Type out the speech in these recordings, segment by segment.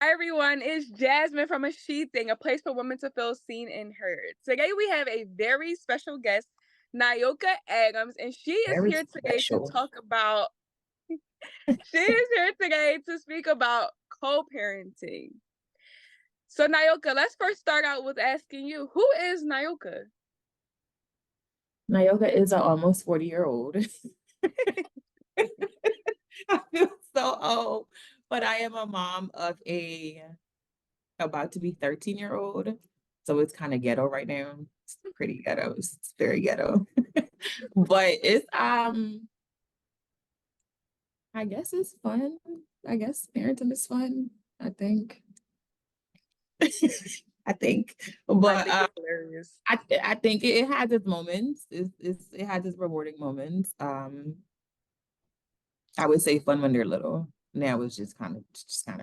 Hi everyone, it's Jasmine from A She Thing, a place for women to feel seen and heard. Today we have a very special guest, Nyoka Adams, and she is Very here today to special. talk about she is here today to speak about co-parenting. So Nyoka, let's first start out with asking you, who is Nyoka? Nyoka is an almost 40-year-old. I feel so old, but I am a mom of a about to be 13-year-old. So it's kind of ghetto right now. It's pretty ghetto. It's very ghetto. But it's I guess it's fun. I guess parenting is fun, I think. I think. I But think it's hilarious. I think it has its moments. It has its rewarding moments. I would say fun when they're little. Now it's just kind of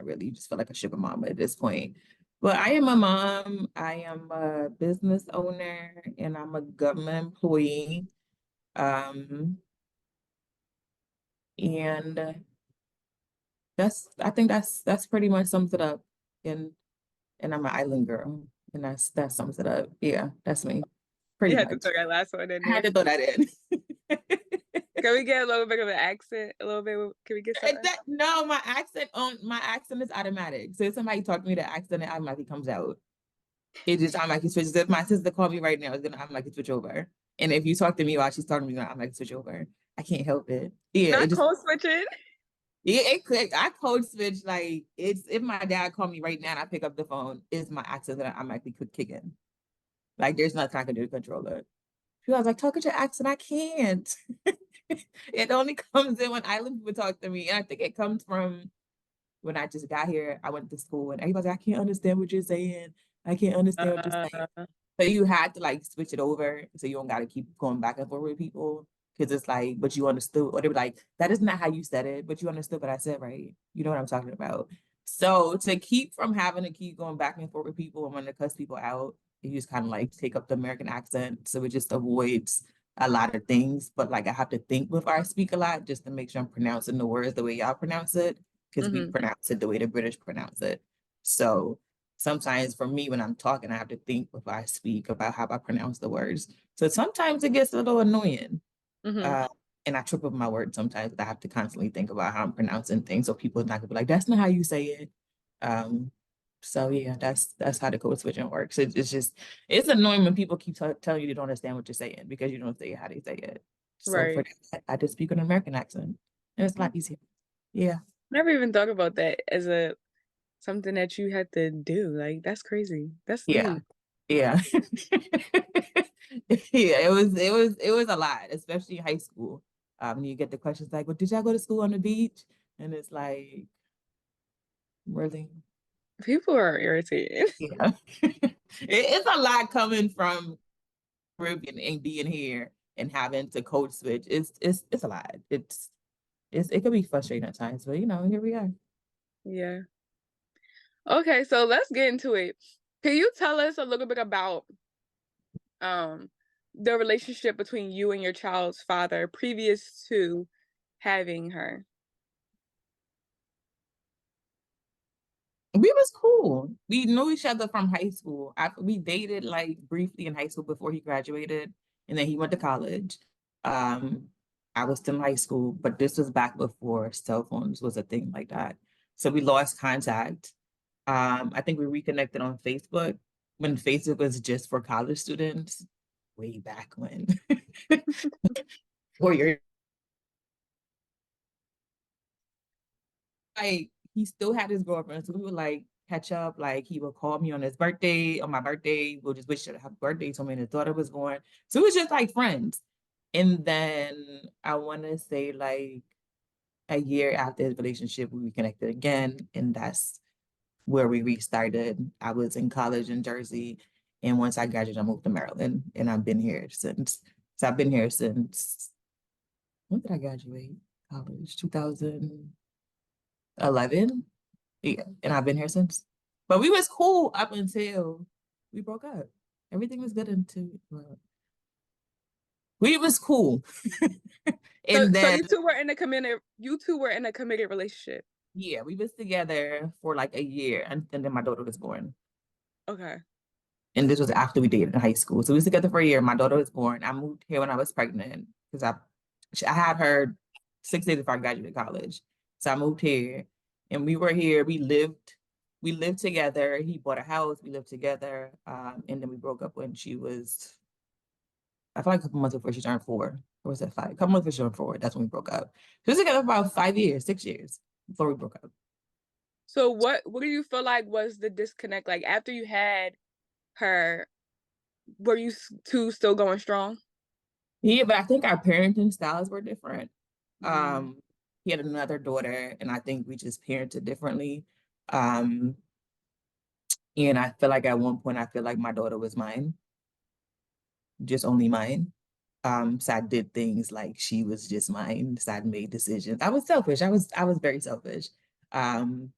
really you just feel like a sugar mama at this point. But I am a mom, I am a business owner, and I'm a government employee. Um, and I think that's pretty much sums it up. And and I'm an island girl, and that sums it up. Yeah, that's me, You pretty had to much. throw that last one in I had there. to throw that in. Can we get a little bit of an accent? A little bit? Can we get something? No, my accent is automatic. So if somebody talk to me, the accent automatically comes out. It just automatically switches. If my sister called me right now, it's gonna automatically switch over. And if you talk to me while she's talking to me, it's gonna automatically switch over. I can't help it. Yeah, it Not just code switching. yeah, it clicked. I code switch like it's if my dad called me right now and I pick up the phone, it's my accent that I automatically could kick in. Like there's nothing I can do to control it. She was like, talk at your accent. I can't. It only comes in when island people talk to me. And I think it comes from when I just got here. I went to school and everybody's like, I can't understand what you're saying. I can't understand what you're saying. Uh, So you had to like switch it over so you don't got to keep going back and forth with people. Because it's like, but you understood, or they were like, that is not how you said it, but you understood what I said, right? You know what I'm talking about. So to keep from having to keep going back and forth with people and wanting to cuss people out, you just kind of like take up the American accent. So it just avoids a lot of things. But like I have to think before I speak a lot just to make sure I'm pronouncing the words the way y'all pronounce it, because we mhm. pronounce it the way the British pronounce it. So sometimes for me, when I'm talking, I have to think before I speak about how I pronounce the words. So sometimes it gets a little annoying. Mhm. Uh, and I trip up my words sometimes, but I have to constantly think about how I'm pronouncing things so people are not gonna be like, that's not how you say it. Um, so yeah, that's how the code switching works. It's just it's annoying when people keep telling you they don't understand what you're saying because you don't say it how they say it. So for Right. that, I just speak an American accent, and it's a lot easier. Yeah, Never even thought about that as a something that you had to do. Like that's crazy. That's yeah, deep. yeah. Yeah, it was a lot, especially in high school. You get the questions like, "Well, did y'all go to school on the beach?" And it's like, really, People are irritating. yeah. It's a lot coming from Caribbean and being here and having to code switch. It's a lot. It could be frustrating at times, but here we are. Yeah. Okay, so let's get into it. Can you tell us a little bit about um the relationship between you and your child's father previous to having her? We was cool. We knew each other from high school. We dated like briefly in high school before he graduated, and then he went to college. Um, I was still in high school, but this was back before cell phones was a thing like that. So we lost contact. I think we reconnected on Facebook when Facebook was just for college students, way back when. Or you're like he still had his girlfriend, so we would like catch up. Like he would call me on his birthday, on my birthday. We'll just wish her happy birthday. Told me and his daughter was born, so it was just like friends. And then I want to say like a year after his relationship, we reconnected again, and that's where we restarted. I was in college in Jersey, and once I graduated, I moved to Maryland, and I've been here since. So I've been here since when did I graduate? College, 2011. Yeah, and I've been here since. But we was cool up until we broke up. Everything was good until we was cool. So And so then you two were in a committed relationship. Yeah, we was together for like a year, and then my daughter was born. Okay. And this was after we dated in high school. So we was together for a year. My daughter was born. I moved here when I was pregnant because I had her 6 days before I graduated college. So I moved here, and we were here. We lived together. He bought a house. We lived together, and then we broke up when she was, I feel like a couple months before she turned 4. Or was that 5? A couple months before she turned 4. That's when we broke up. So we was together for about 5 years, 6 years before we broke up. So what do you feel like was the disconnect? Like after you had her, were you 2 still going strong? Yeah, but I think our parenting styles were different. Mm, Um, he had another daughter, and I think we just parented differently. Um, and I feel like at one point, I feel like my daughter was mine, just only mine. So I did things like she was just mine. So I made decisions. I was selfish. I was very selfish. Um,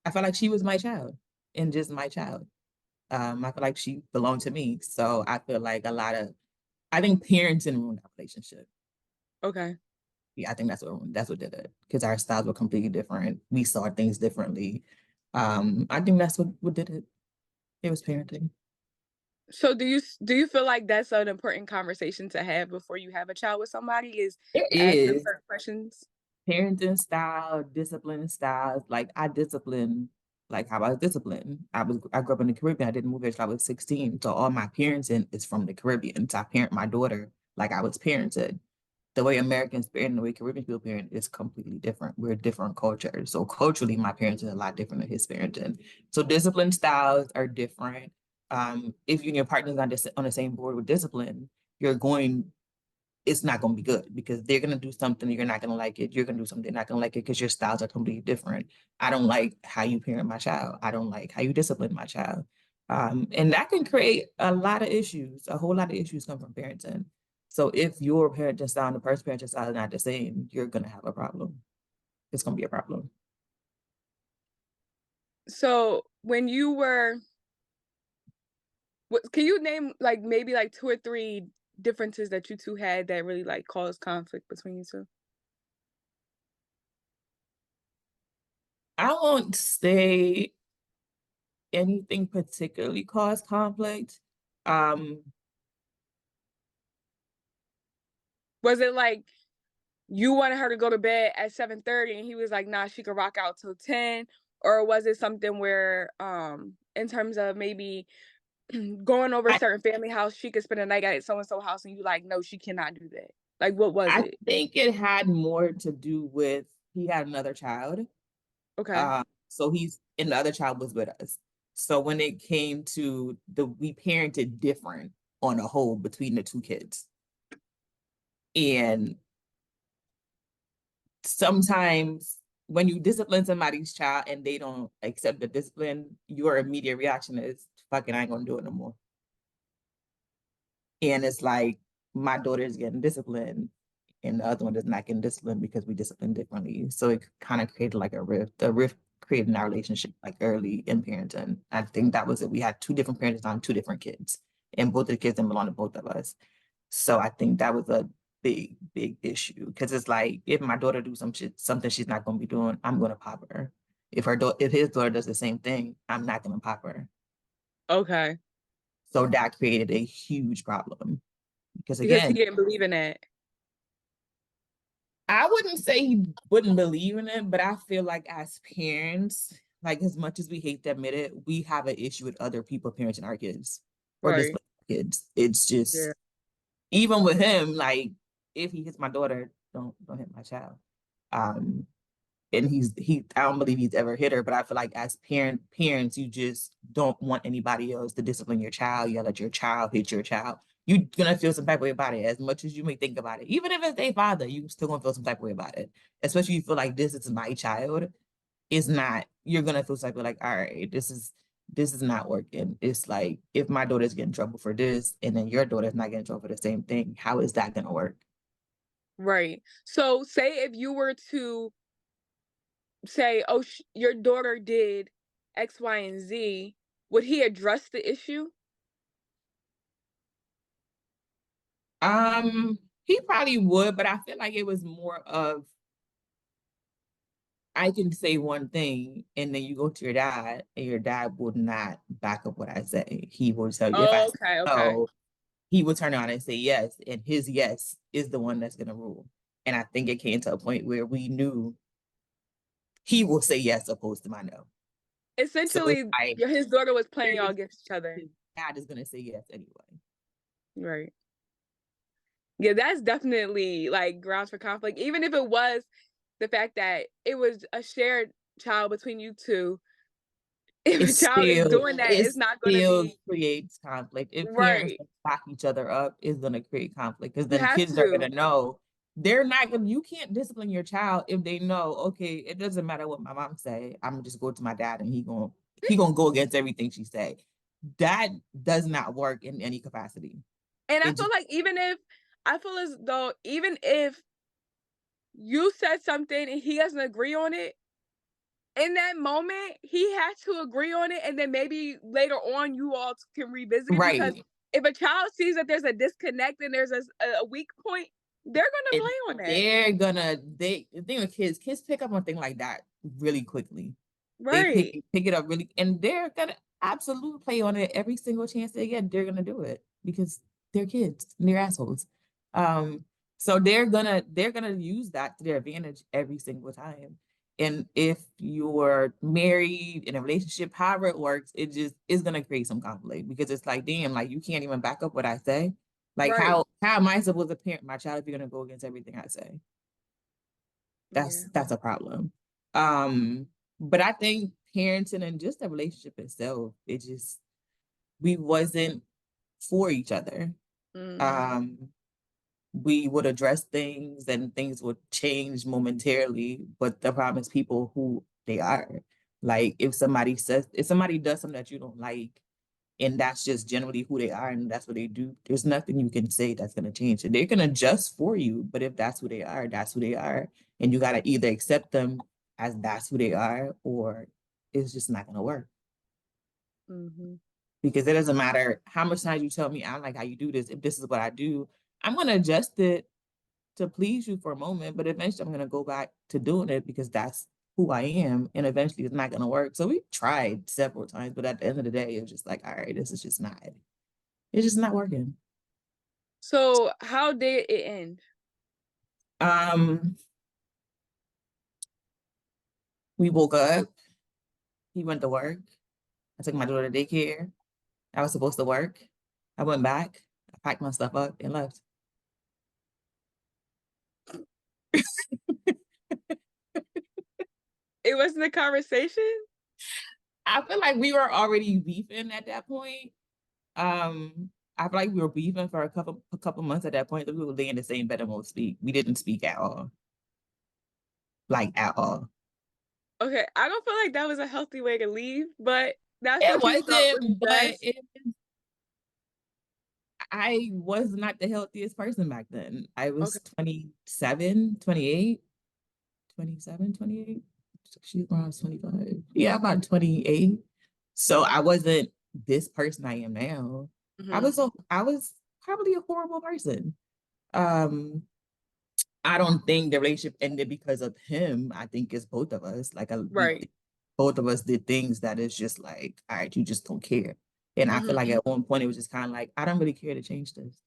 I felt like she was my child and just my child. I feel like she belonged to me. So I feel like I think parenting ruined our relationship. okay. Yeah, I think that's what did it because our styles were completely different. We saw things differently. I think that's what did it. It was parenting. So do you feel like that's an important conversation to have before you have a child with somebody is It asking them is certain questions? parenting style, discipline styles. Like I discipline, like how I was disciplined. I grew up in the Caribbean. I didn't move here till I was 16. So all my parenting is from the Caribbean. So I parent my daughter like I was parented. The way Americans parent and the way Caribbean people parent is completely different. We're different cultures. So culturally, my parents are a lot different than his parenting. So discipline styles are different. If you and your partner's on the same board with discipline, you're going, it's not going to be good because they're going to do something you're not going to like it. You're going to do something not going to like it because your styles are completely different. I don't like how you parent my child. I don't like how you discipline my child. And that can create a lot of issues. A whole lot of issues come from parenting. So if your parenting style and the person's parenting style are not the same, you're going to have a problem. It's going to be a problem. So when you were can you name like maybe like 2 or 3 differences that you 2 had that really like caused conflict between you 2? I won't say anything particularly caused conflict. Um, Was it like you wanted her to go to bed at 7:30 and he was like, "Nah, she could rock out till 10?" Or was it something where, in terms of maybe going over a I, certain family house, she could spend a night at so and so house and you like, "No, she cannot do that." Like, what was I it? think it had more to do with he had another child. Okay. So he's and the other child was with us. So when it came to we parented different on a whole between the two kids. And sometimes when you discipline somebody's child and they don't accept the discipline, your immediate reaction is fucking I ain't gonna do it no more. And it's like my daughter is getting disciplined and the other one is not getting disciplined because we discipline differently. So it kind of created like a rift. The rift created in our relationship like early in parenting. I think that was it. We had two different parents on two different kids, and both of the kids didn't belong to both of us. So I think that was a big, big issue because it's like if my daughter do some shit, something she's not going to be doing, I'm going to pop her. If his daughter does the same thing, I'm not going to pop her. Okay. So that created a huge problem because Because he again, didn't believe in that. I wouldn't say he wouldn't believe in it, but I feel like as parents, like as much as we hate to admit it, we have an issue with other people parenting our kids or Right. disciplining our kids. It's Yeah. just even with him, like if he hits my daughter, don't hit my child. Um, and he I don't believe he's ever hit her, but I feel like as parents, you just don't want anybody else to discipline your child. You let your child hit your child. You're gonna feel some type of way about it as much as you may think about it. Even if it's their father, you still gonna feel some type of way about it. Especially if you feel like this is my child. It's not, you're gonna feel some type of like, all right, this is not working. It's like if my daughter's getting in trouble for this and then your daughter's not getting in trouble for the same thing, how is that gonna work? Right. So say if you were to say, "Oh, your daughter did X, Y, and Z," would he address the issue? He probably would, but I feel like it was more of I can say one thing and then you go to your dad and your dad will not back up what I say. He will tell you if I say Okay, okay. no, he will turn around and say yes, and his yes is the one that's gonna rule. And I think it came to a point where we knew he will say yes opposed to my no. So it's Essentially, like his daughter was playing y'all his against each other. dad is gonna say yes anyway. Right. Yeah, that's definitely, like, grounds for conflict, even if it was the fact that it was a shared child between you 2. If it a child is still doing that, it it's not gonna still be creates conflict. If parents right. back each other up, it's gonna create conflict because You then have kids are gonna to. know they're not gonna you can't discipline your child if they know, okay, it doesn't matter what my mom say, I'm gonna just go to my dad and he gonna go against everything she say. That does not work in any capacity. And I It feel just like I feel as though even if you said something and he doesn't agree on it, in that moment, he has to agree on it, and then maybe later on you all can revisit it because right. if a child sees that there's a disconnect and there's a weak point, they're gonna And play on that. they're gonna they the thing with kids pick up on things like that really quickly. They Right. pick it up really, and they're gonna absolutely play on it every single chance they get. They're gonna do it because they're kids and they're assholes. Um, so they're gonna use that to their advantage every single time. And if you're married in a relationship, however it works, it just is gonna create some conflict because it's like, damn, like you can't even back up what I say. Like Right. how am I supposed to parent my child if you're gonna go against everything I say? Yeah. That's a problem. Um, but I think parenting and just the relationship itself, it just we wasn't for each other. Mhm. Um, we would address things and things would change momentarily, but the problem is people who they are. Like if somebody does something that you don't like, and that's just generally who they are and that's what they do, there's nothing you can say that's going to change it. They can adjust for you, but if that's who they are, that's who they are, and you got to either accept them as that's who they are or it's just not going to work. Mhm. Because it doesn't matter how much times you tell me I don't like how you do this, if this is what I do, I'm going to adjust it to please you for a moment, but eventually I'm going to go back to doing it because that's who I am, and eventually it's not going to work. So we tried several times, but at the end of the day it was just like, all right, this is just not, it's just not working. So, how did it end? Um, we woke up. He went to work. I took my daughter to daycare. I was supposed to work. I went back. I packed my stuff up and left. It wasn't a conversation? I feel like we were already beefing at that point. I feel like we were beefing for a couple months at that point. That we would lay in the same bed and won't speak. We didn't speak at all, like at all. Okay, I don't feel like that was a healthy way to leave, but that's It what you felt was wasn't, but best? I was not the healthiest person back then. I Okay. was 27, 28. 27, 28. She's around 25. Yeah, about 28. So I wasn't this person I am now. Mhm. I was probably a horrible person. Um, I don't think the relationship ended because of him. I think it's both of us. Like Right. both of us did things that is just like, all right, you just don't care. And I feel Mhm. like at one point it was just kind of like, I don't really care to change this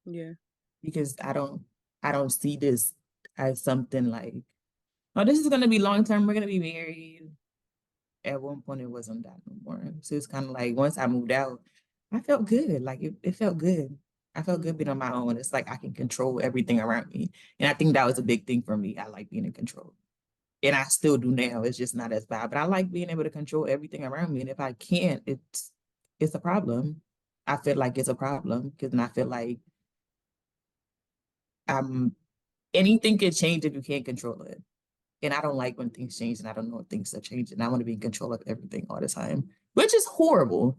Yeah. because I don't see this as something like, oh, this is gonna be long term. We're gonna be married. At one point, it wasn't that no more. So it's kind of like once I moved out, I felt good. Like it felt good. I felt good being Mhm. on my own. It's like I can control everything around me, and I think that was a big thing for me. I like being in control, and I still do now. It's just not as bad, but I like being able to control everything around me. And if I can't, it's a problem. I feel like it's a problem because then I feel like um anything can change if you can't control it. And I don't like when things change and I don't know when things are changing. I want to be in control of everything all the time, which is horrible.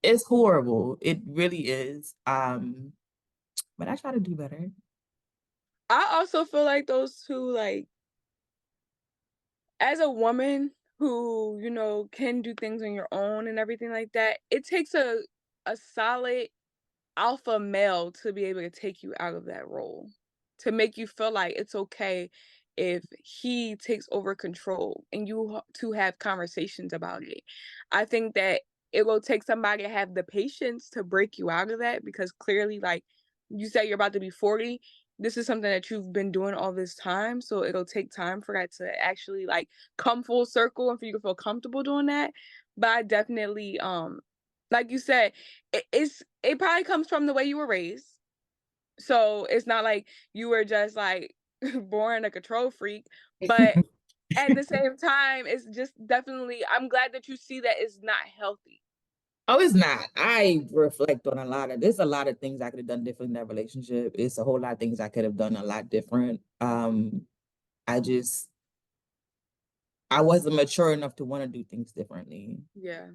It's horrible. It really is. But I try to do better. I also feel like those 2, like, as a woman who, can do things on your own and everything like that, it takes a solid alpha male to be able to take you out of that role, to make you feel like it's okay if he takes over control and two have conversations about it. I think that it will take somebody to have the patience to break you out of that because clearly, like you said, you're about to be 40. This is something that you've been doing all this time. So it'll take time for that to actually like come full circle and for you to feel comfortable doing that. But I definitely, like you said, it probably comes from the way you were raised. So it's not like you were just like born a control freak, but at the same time, it's just definitely I'm glad that you see that it's not healthy. Oh, it's not. I reflect on there's a lot of things I could have done different in that relationship. It's a whole lot of things I could have done a lot different. I just I wasn't mature enough to want to do things differently. Yeah,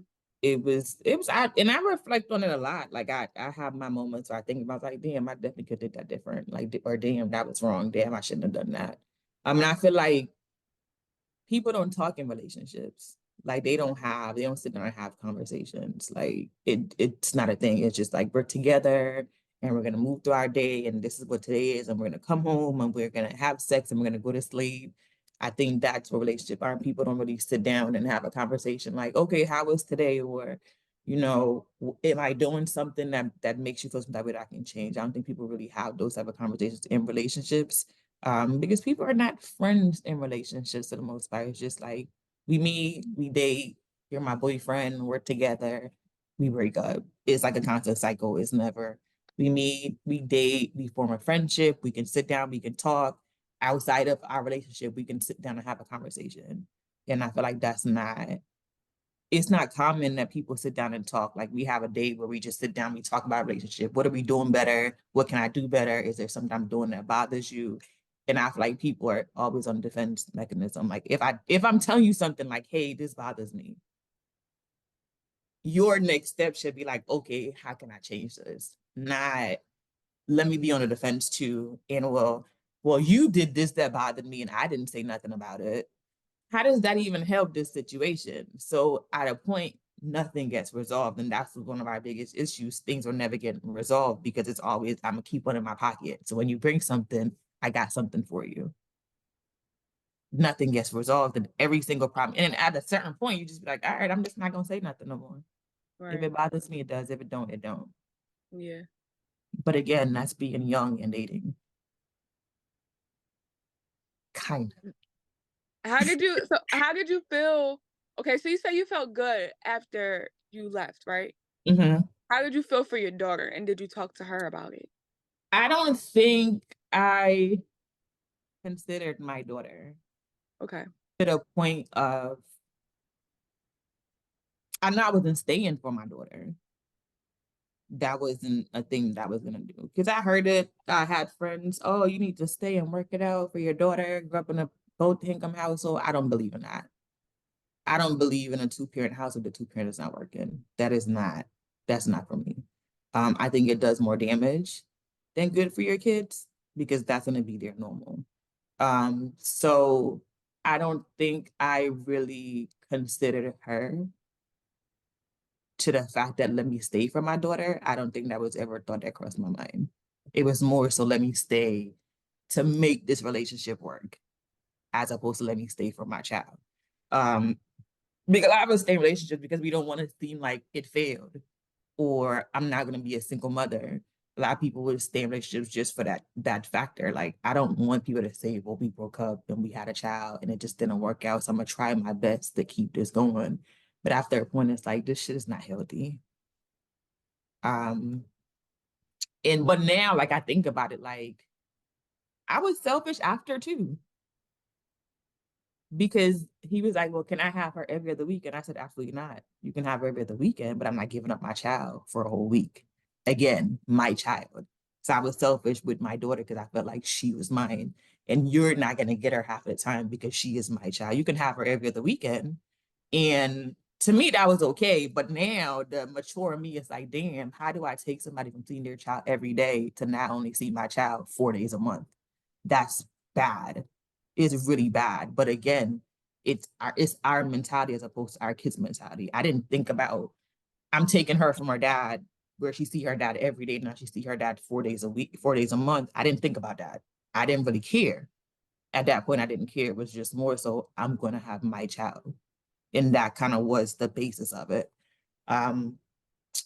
And I reflect on it a lot. Like I have my moments where I think about like, damn, I definitely could have did that different. Like, or damn, that was wrong. Damn, I shouldn't have done that. I mean, I feel like people don't talk in relationships. Like they don't sit down and have conversations. Like it's not a thing. It's just like we're together and we're gonna move through our day and this is what today is, and we're gonna come home and we're gonna have sex and we're gonna go to sleep. I think that's what relationship are. People don't really sit down and have a conversation like, okay, how was today? Or, am I doing something that makes you feel some type of way that I can change? I don't think people really have those type of conversations in relationships, because people are not friends in relationships for the most part. It's just like we meet, we date, you're my boyfriend, we're together, we break up. It's like a constant cycle. It's never we meet, we date, we form a friendship, we can sit down, we can talk. Outside of our relationship, we can sit down and have a conversation. And I feel like it's not common that people sit down and talk. Like we have a date where we just sit down, we talk about relationship. What are we doing better? What can I do better? Is there something I'm doing that bothers you? And I feel like people are always on defense mechanism. Like if I'm telling you something like, hey, this bothers me, your next step should be like, okay, how can I change this? Not let me be on the defense too. And well, you did this that bothered me and I didn't say nothing about it. How does that even help this situation? So at a point, nothing gets resolved. And that's one of our biggest issues. Things are never getting resolved because it's always, I'm gonna keep one in my pocket. So when you bring something, I got something for you. Nothing gets resolved in every single problem. And at a certain point, you just be like, all right, I'm just not gonna say nothing no more. If right. it bothers me, it does. If it don't, it don't. Yeah. But again, that's being young and dating. Kind How did you feel? Okay, so you say you felt good after you left, right? of. How did you feel for your daughter and did you talk to her about it? I don't think I considered my daughter Okay. to the point of I know I wasn't staying for my daughter. That wasn't a thing that I was gonna do. Because I heard it, I had friends, oh, you need to stay and work it out for your daughter, grew up in a both income household. I don't believe in that. I don't believe in a two-parent house if the two parents not working. That's not for me. I think it does more damage than good for your kids because that's gonna be their normal. So I don't think I really considered her to the fact that let me stay for my daughter. I don't think that was ever a thought that crossed my mind. It was more so let me stay to make this relationship work as opposed to let me stay for my child. Um, because a lot of us stay in relationships because we don't want to seem like it failed or I'm not going to be a single mother. A lot of people would stay in relationships just for that factor. Like I don't want people to say, "Well, we broke up and we had a child and it just didn't work out." So I'm gonna try my best to keep this going. But after a point, it's like this shit is not healthy. Um, and but now, like I think about it, like I was selfish after too because he was like, "Well, can I have her every other week?" And I said, "Absolutely not. You can have her every other weekend, but I'm not giving up my child for a whole week. Again, my child." So I was selfish with my daughter because I felt like she was mine. And you're not going to get her half the time because she is my child. You can have her every other weekend. And to me, that was okay. But now the mature me is like, damn, how do I take somebody from seeing their child every day to not only see my child 4 days a month? That's bad. It's really bad. But again, it's our mentality as opposed to our kids' mentality. I didn't think about I'm taking her from her dad where she see her dad every day. Now she see her dad 4 days a week, 4 days a month. I didn't think about that. I didn't really care. At that point, I didn't care. It was just more so I'm going to have my child. And that kind of was the basis of it. Um,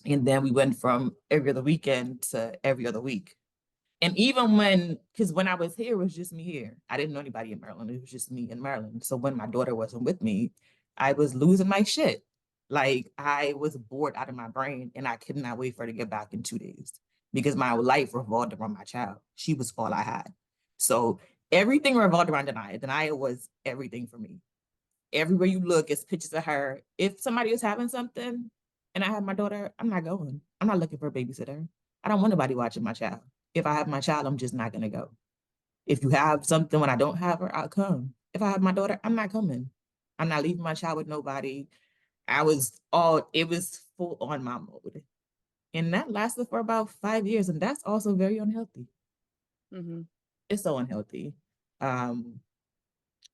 and then we went from every other weekend to every other week. And even because when I was here, it was just me here. I didn't know anybody in Maryland. It was just me in Maryland. So when my daughter wasn't with me, I was losing my shit. Like I was bored out of my brain and I could not wait for her to get back in 2 days because my life revolved around my child. She was all I had. So everything revolved around Denia. Denia was everything for me. Everywhere you look, it's pictures of her. If somebody is having something and I have my daughter, I'm not going. I'm not looking for a babysitter. I don't want nobody watching my child. If I have my child, I'm just not going to go. If you have something when I don't have her, I'll come. If I have my daughter, I'm not coming. I'm not leaving my child with nobody. It was full on my mode. And that lasted for about 5 years. And that's also very unhealthy. Mm-hmm. It's so unhealthy. Um,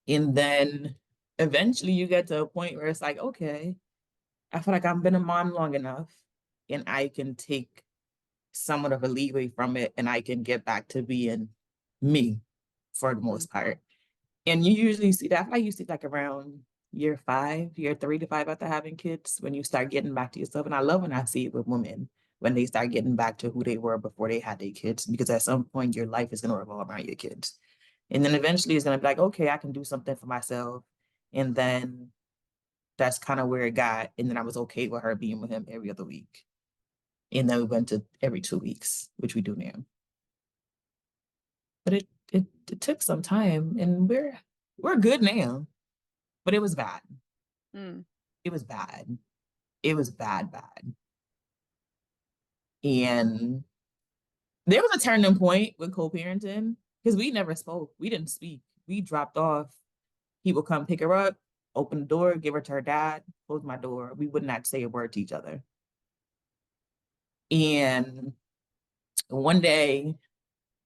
and then eventually you get to a point where it's like, okay, I feel like I've been a mom long enough and I can take somewhat of a leeway from it and I can get back to being me for the most part. And you usually see that. I used to like around year 3 to 5 after having kids, when you start getting back to yourself. And I love when I see it with women, when they start getting back to who they were before they had their kids, because at some point your life is going to revolve around your kids. And then eventually it's going to be like, okay, I can do something for myself. And then that's kind of where it got. And then I was okay with her being with him every other week. And then we went to every 2 weeks, which we do now. But it took some time and we're good now. But it was bad. Mm. It was bad. It was bad, bad. And there was a turning point with co-parenting because we never spoke. We didn't speak. We dropped off. He would come pick her up, open the door, give her to her dad, close my door. We would not say a word to each other. And one day,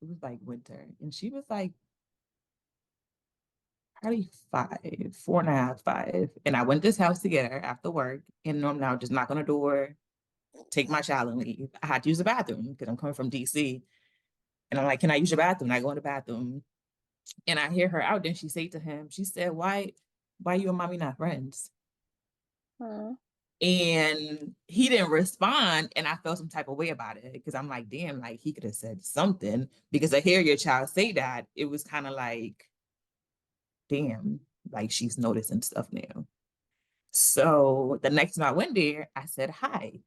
it was like winter, and she was like probably 5, 4.5, 5. And I went to this house to get her after work, and I'm now just knock on the door, take my child and leave. I had to use the bathroom because I'm coming from DC. And I'm like, can I use your bathroom? And I go in the bathroom and I hear her out. Then she said to him, she said, why you and mommy not friends? Aw. And he didn't respond. And I felt some type of way about it because I'm like, damn, like he could have said something, because I hear your child say that. It was kind of like, damn, like she's noticing stuff now. So the next time I went there, I said hi.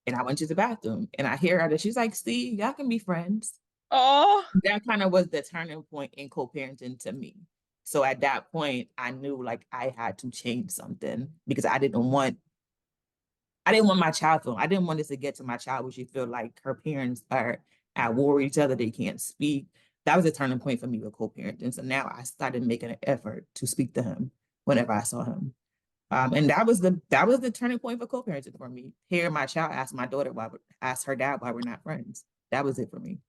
And I went to the bathroom and I hear her that she's like, see, y'all can be friends. Oh. That kind of was the turning point in co-parenting to me. So at that point, I knew like I had to change something because I didn't want my child I didn't want this to get to my child where she feel like her parents are at war with each other, they can't speak. That was a turning point for me with co-parenting. So now I started making an effort to speak to him whenever I saw him. And that was the turning point for co-parenting for me. Hearing my child ask my daughter ask her dad why we're not friends. That was it for me.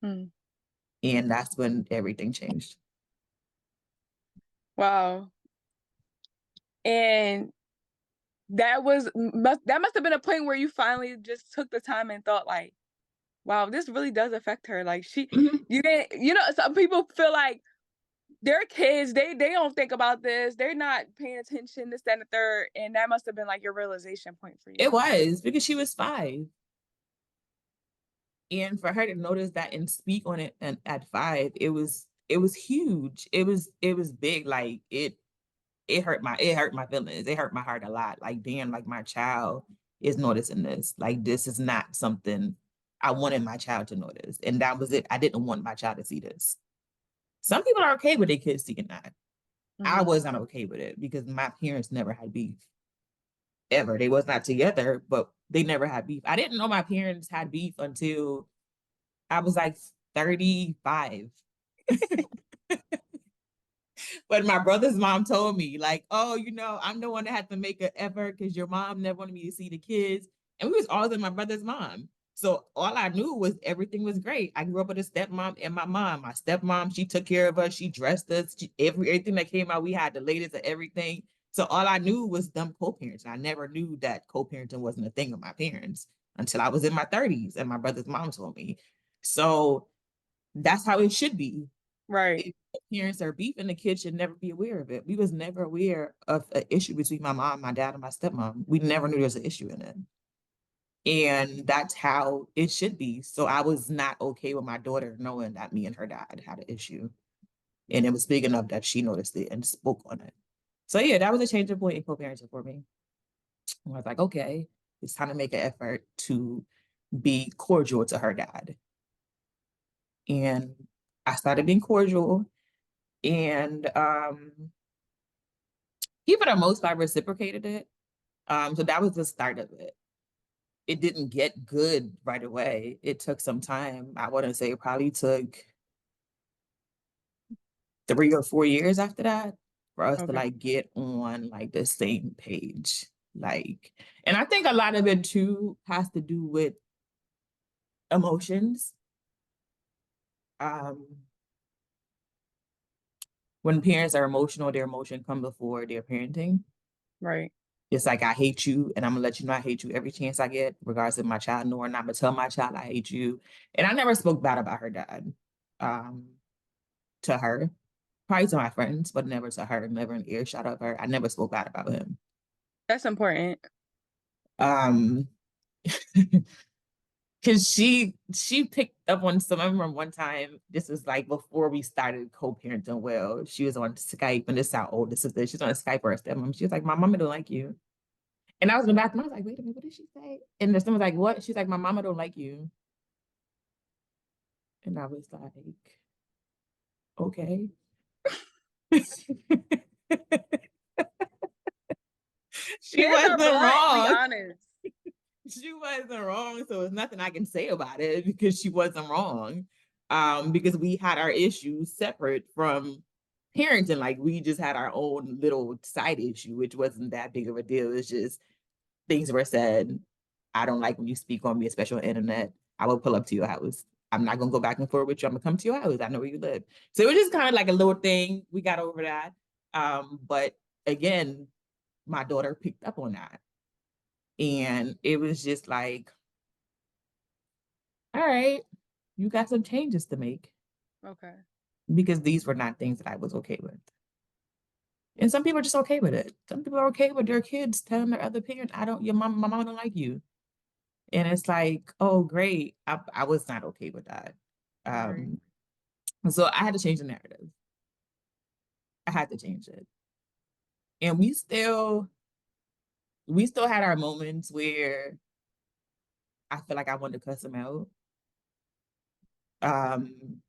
Mm. And that's when everything changed. Wow. And that must have been a point where you finally just took the time and thought like, wow, this really does affect her. Like Mhm. you didn't, some people feel like they're kids, they don't think about this, they're not paying attention, this, that, and the third. And that must have been like your realization point for It you. was because she was 5. And for her to notice that and speak on it and at 5, it was huge. It was big. Like it hurt my feelings. It hurt my heart a lot. Like, damn, like my child is noticing this. Like this is not something I wanted my child to notice. And that was it. I didn't want my child to see this. Some people are okay with their kids seeing that. I Mhm. was not okay with it because my parents never had beef ever. They was not together, but they never had beef. I didn't know my parents had beef until I was like 35. But my brother's mom told me, like, oh, I'm the one that had to make an effort because your mom never wanted me to see the kids. And we was always with my brother's mom. So all I knew was everything was great. I grew up with a stepmom and my mom. My stepmom, she took care of us. She dressed us. Everything that came out, we had the latest of everything. So all I knew was them co-parents. I never knew that co-parenting wasn't a thing with my parents until I was in my 30s and my brother's mom told me. So that's how it should be. Right. If parents are beefing, the kids should never be aware of it. We was never aware of an issue between my mom, my dad, and my stepmom. We never knew there was an issue in it. And that's how it should be. So I was not okay with my daughter knowing that me and her dad had an issue. And it was big enough that she noticed it and spoke on it. So yeah, that was a changing point in co-parenting for me. I was like, okay, it's time to make an effort to be cordial to her dad. And I started being cordial, and he for the most part reciprocated it. So that was the start of it. It didn't get good right away. It took some time. I wouldn't say it probably took 3 or 4 years after that for us to Okay. like get on like the same page. Like, and I think a lot of it too has to do with emotions. Um, when parents are emotional, their emotion come before their parenting. Right. It's like I hate you, and I'm gonna let you know I hate you every chance I get, regardless of my child knowing. I'm gonna tell my child I hate you. And I never spoke bad about her dad um, to her, probably to my friends, but never to her, never an earshot of her. I never spoke bad about him. That's important. Um, because she picked up on some. I remember one time, this was like before we started co-parenting well. She was on Skype, and this is how old this is. She's on Skype with her stepmom. She was like, "My mama don't like you." And I was in the bathroom. I was like, "Wait a minute, what did she say?" And then someone was like, "What?" She's like, "My mama don't like you." And I was like, "Okay." She Kids wasn't are bluntly wrong. honest. She wasn't wrong. So there's nothing I can say about it because she wasn't wrong. Because we had our issues separate from parenting. Like we just had our own little side issue, which wasn't that big of a deal. It's just things were said. I don't like when you speak on me, especially on the internet. I will pull up to your house. I'm not gonna go back and forth with you. I'm gonna come to your house. I know where you live. So it was just kind of like a little thing. We got over that. But again, my daughter picked up on that. And it was just like, all right, you got some changes to make Okay. because these were not things that I was okay with. And some people are just okay with it. Some people are okay with their kids telling their other parents, I don't, your mom, my mama don't like you. And it's like, oh, great. I was not okay with that. Right. Um, so I had to change the narrative. I had to change it. And we still had our moments where I feel like I wanted to cuss him out. Um,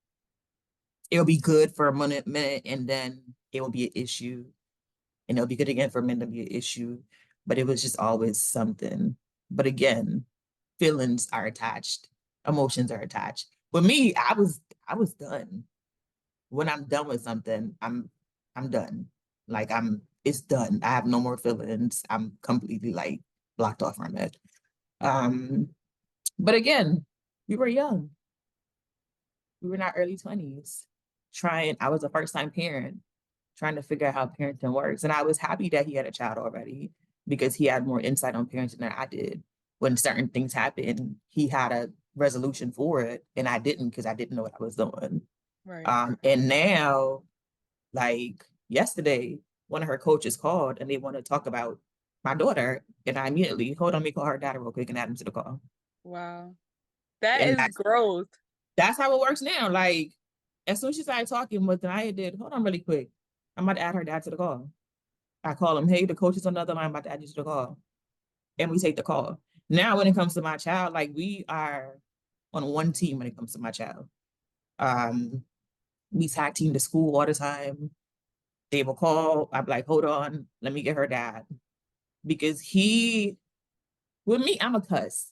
it'll be good for a minute and then it will be an issue. And it'll be good again for men to be an issue. But it was just always something. But again, feelings are attached, emotions are attached. With me, I was done. When I'm done with something, I'm done. Like it's done. I have no more feelings. I'm completely like blocked off from it. Um, but again, we were young. We were in our early 20s. I was a first time parent, trying to figure out how parenting works. And I was happy that he had a child already because he had more insight on parenting than I did. When certain things happened, he had a resolution for it, and I didn't because I didn't know what I was doing. Right. And now, like yesterday, one of her coaches called and they want to talk about my daughter, and I immediately hold on, let me call her dad real quick and add him to the call. Wow. That And is growth. that's how it works now. Like as soon as she started talking, what I did, hold on really quick. I'm about to add her dad to the call. I call him, hey, the coach is on the other line, about to add you to the call. And we take the call. Now, when it comes to my child, like we are on one team when it comes to my child. Um, we tag team to school all the time. They will call. I'm like, hold on, let me get her dad. Because with me, I'm a cuss.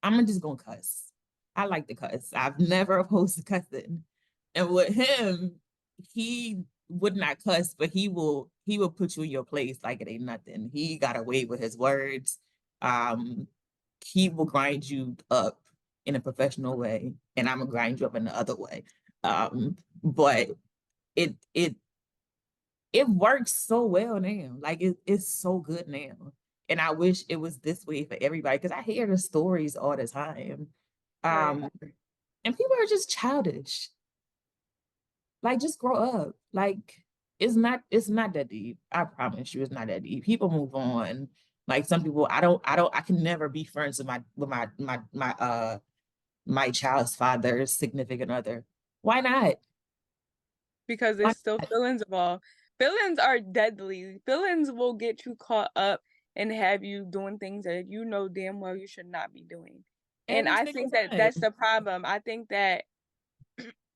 I'm just gonna cuss. I like to cuss. I've never opposed to cussing. And with him, he would not cuss, but he will put you in your place like it ain't nothing. He got away with his words. Um, he will grind you up in a professional way, and I'm gonna grind you up in the other way. But it it it works so well now. Like it's so good now. And I wish it was this way for everybody because I hear the stories all the time. Right. Um, and people are just childish. Like, just grow up. Like, it's not that deep. I promise you, it's not that deep. People move on. Like some people, I can never be friends with my child's father's significant other. Why not? because Why there's still not? feelings involved. Feelings are deadly. Feelings will get you caught up and have you doing things that you know damn well you should not be doing. And Every I single think that that's time. the problem. I think that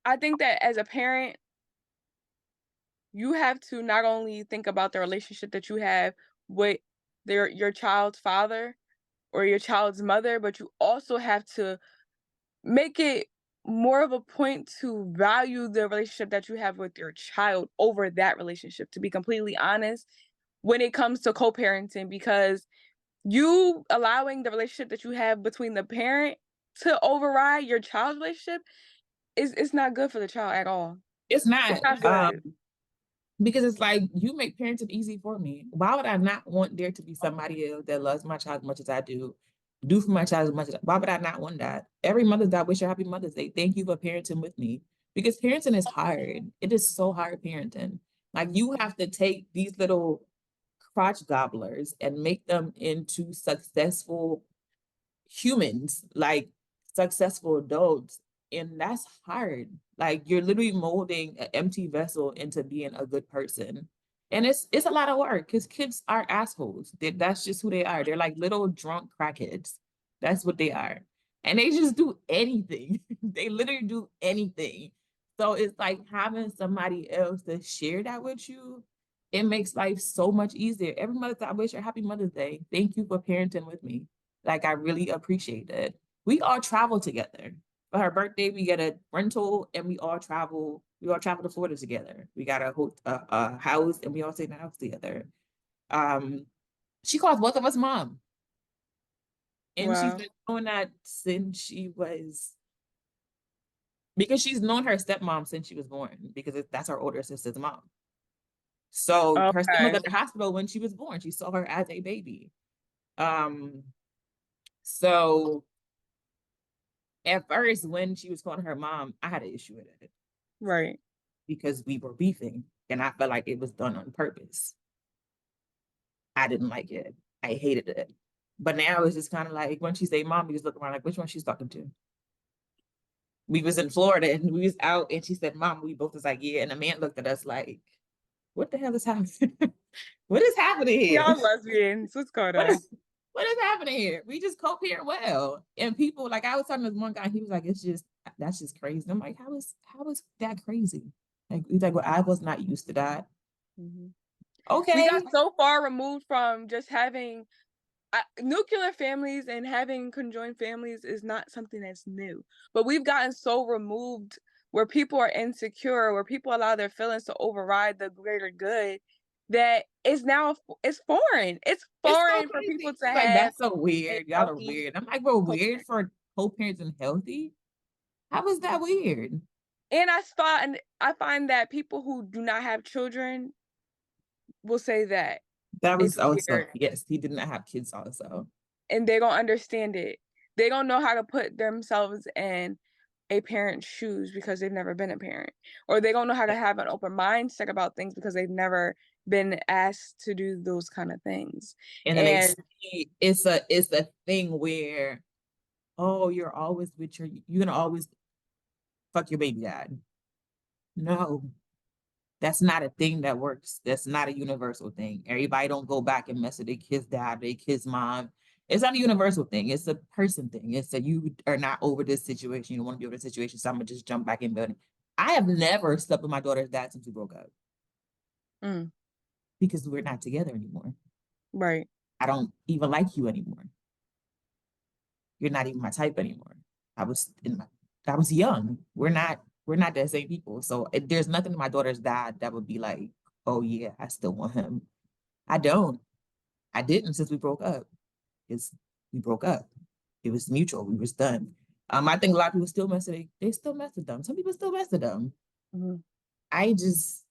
as a parent, you have to not only think about the relationship that you have with your child's father or your child's mother, but you also have to make it more of a point to value the relationship that you have with your child over that relationship, to be completely honest, when it comes to co-parenting, because you allowing the relationship that you have between the parent to override your child's relationship is it's not good for the child at all. It's It's not. not good. Because it's like you make parenting easy for me. Why would I not want there to be somebody else that loves my child as much as I do for my child as much as why would I not want that? Every Mother's Day, I wish her happy Mother's Day. Thank you for parenting with me. Because parenting is hard. It is so hard parenting. Like you have to take these little crotch gobblers and make them into successful humans, like successful adults. And that's hard. Like you're literally molding an empty vessel into being a good person. And it's a lot of work because kids are assholes. That's just who they are. They're like little drunk crackheads. That's what they are. And they just do anything. They literally do anything. So it's like having somebody else to share that with you, it makes life so much easier. Every Mother's Day, I wish her happy Mother's Day. Thank you for parenting with me. Like I really appreciate it. We all travel together. For her birthday, we get a rental and we all travel. We all travel to Florida together. We got a house and we all stay in the house together. Um, she calls both of us mom, and she's Wow. been doing that since she was because she's known her stepmom since she was born because that's her older sister's mom. So her stepmom was Okay. at the hospital when she was born. She saw her as a baby. Um, so at first, when she was calling her mom, I had an issue with it Right. because we were beefing and I felt like it was done on purpose. I didn't like it. I hated it. But now it's just kind of like when she say mom, we just look around like which one she's talking to. We was in Florida and we was out and she said, Mom, we both was like, yeah. And the man looked at us like, what the hell is happening? What is happening here? Y'all lesbians. What's going What on? is what is happening here? We just co-parent well. And people like I was talking to this one guy, he was like, it's just that's just crazy. I'm like, how is that crazy? Like he's like, well, I was not used to that. Mhm. We got Okay. so far removed from just having nuclear families, and having conjoined families is not something that's new. But we've gotten so removed where people are insecure, where people allow their feelings to override the greater good, that is now it's foreign. It's It's so foreign for people crazy. to Like, have that's so a weird. Y'all are healthy weird. I'm like, we're weird co-parent. for co-parenting healthy. How is that weird? And I find that people who do not have children will say that That it's was also, weird. yes, he did not have kids also. And they don't understand it. They don't know how to put themselves in a parent's shoes because they've never been a parent. Or they don't know how to have an open mindset about things because they've never been asked to do those kind of things. And then And it's a thing where, oh, you're gonna always fuck your baby dad. No, that's not a thing that works. That's not a universal thing. Everybody don't go back and mess with their kid's dad, their kid's mom. It's not a universal thing. It's a person thing. It's that you are not over this situation. You don't want to be over this situation. So I'm gonna just jump back in building. I have never slept with my daughter's dad since we broke up mm, because we're not together anymore. right. I don't even like you anymore. You're not even my type anymore. I was in my, I was young. We're not the same people. So there's nothing in my daughter's dad that would be like, oh yeah, I still want him. I don't. I didn't since we broke up. It's we broke up. It was mutual. We was done. I think a lot of people still mess with they still mess with them. Some people still mess with them. Mhm. I just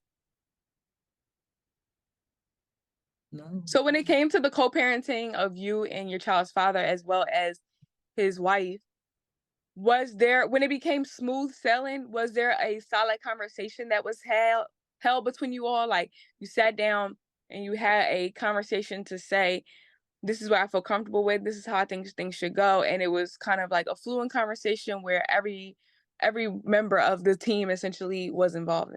no. So when it came to the co-parenting of you and your child's father as well as his wife, Was there, when it became smooth sailing, was there a solid conversation that was held between you all? Like, you sat down and you had a conversation to say, "This is what I feel comfortable with. This is how I think things should go," and it was kind of like a fluent conversation where every member of the team essentially was involved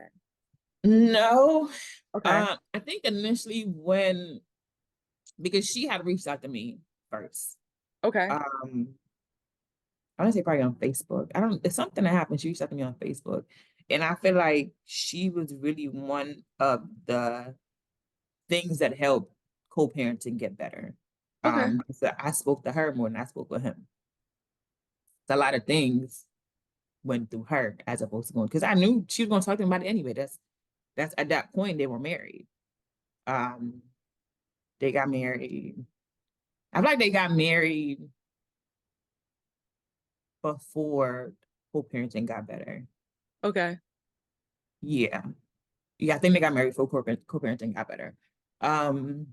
in. No, Okay. I think initially when because she had reached out to me first. Okay. Um, I want to say probably on Facebook. I don't. It's something that happened. She reached out to me on Facebook, and I feel like she was really one of the things that helped co-parenting get better. Okay. So I spoke to her more than I spoke with him. So a lot of things went through her as opposed to going because I knew she was going to talk to me about it anyway. That's at that point they were married. Um, they got married. I feel like they got married before co-parenting got better. Okay. Yeah. Yeah, I think they got married before co-parenting got better. Um,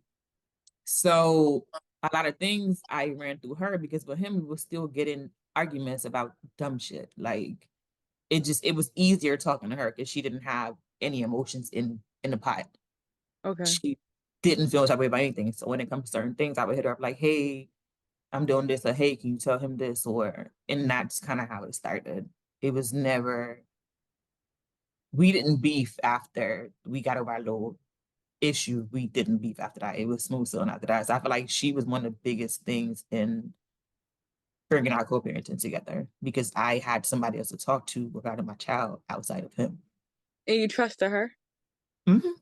so a lot of things I ran through her because with him we was still getting arguments about dumb shit. Like it was easier talking to her because she didn't have any emotions in the pot. Okay. She didn't feel that way about anything. So when it comes to certain things, I would hit her up like, hey, I'm doing this, or hey, can you tell him this? Or and that's kind of how it started. It was never we didn't beef after we got over our little issue. We didn't beef after that. It was smooth sailing after that. So I feel like she was one of the biggest things in bringing our co-parenting together because I had somebody else to talk to regarding my child outside of him. And you trusted her?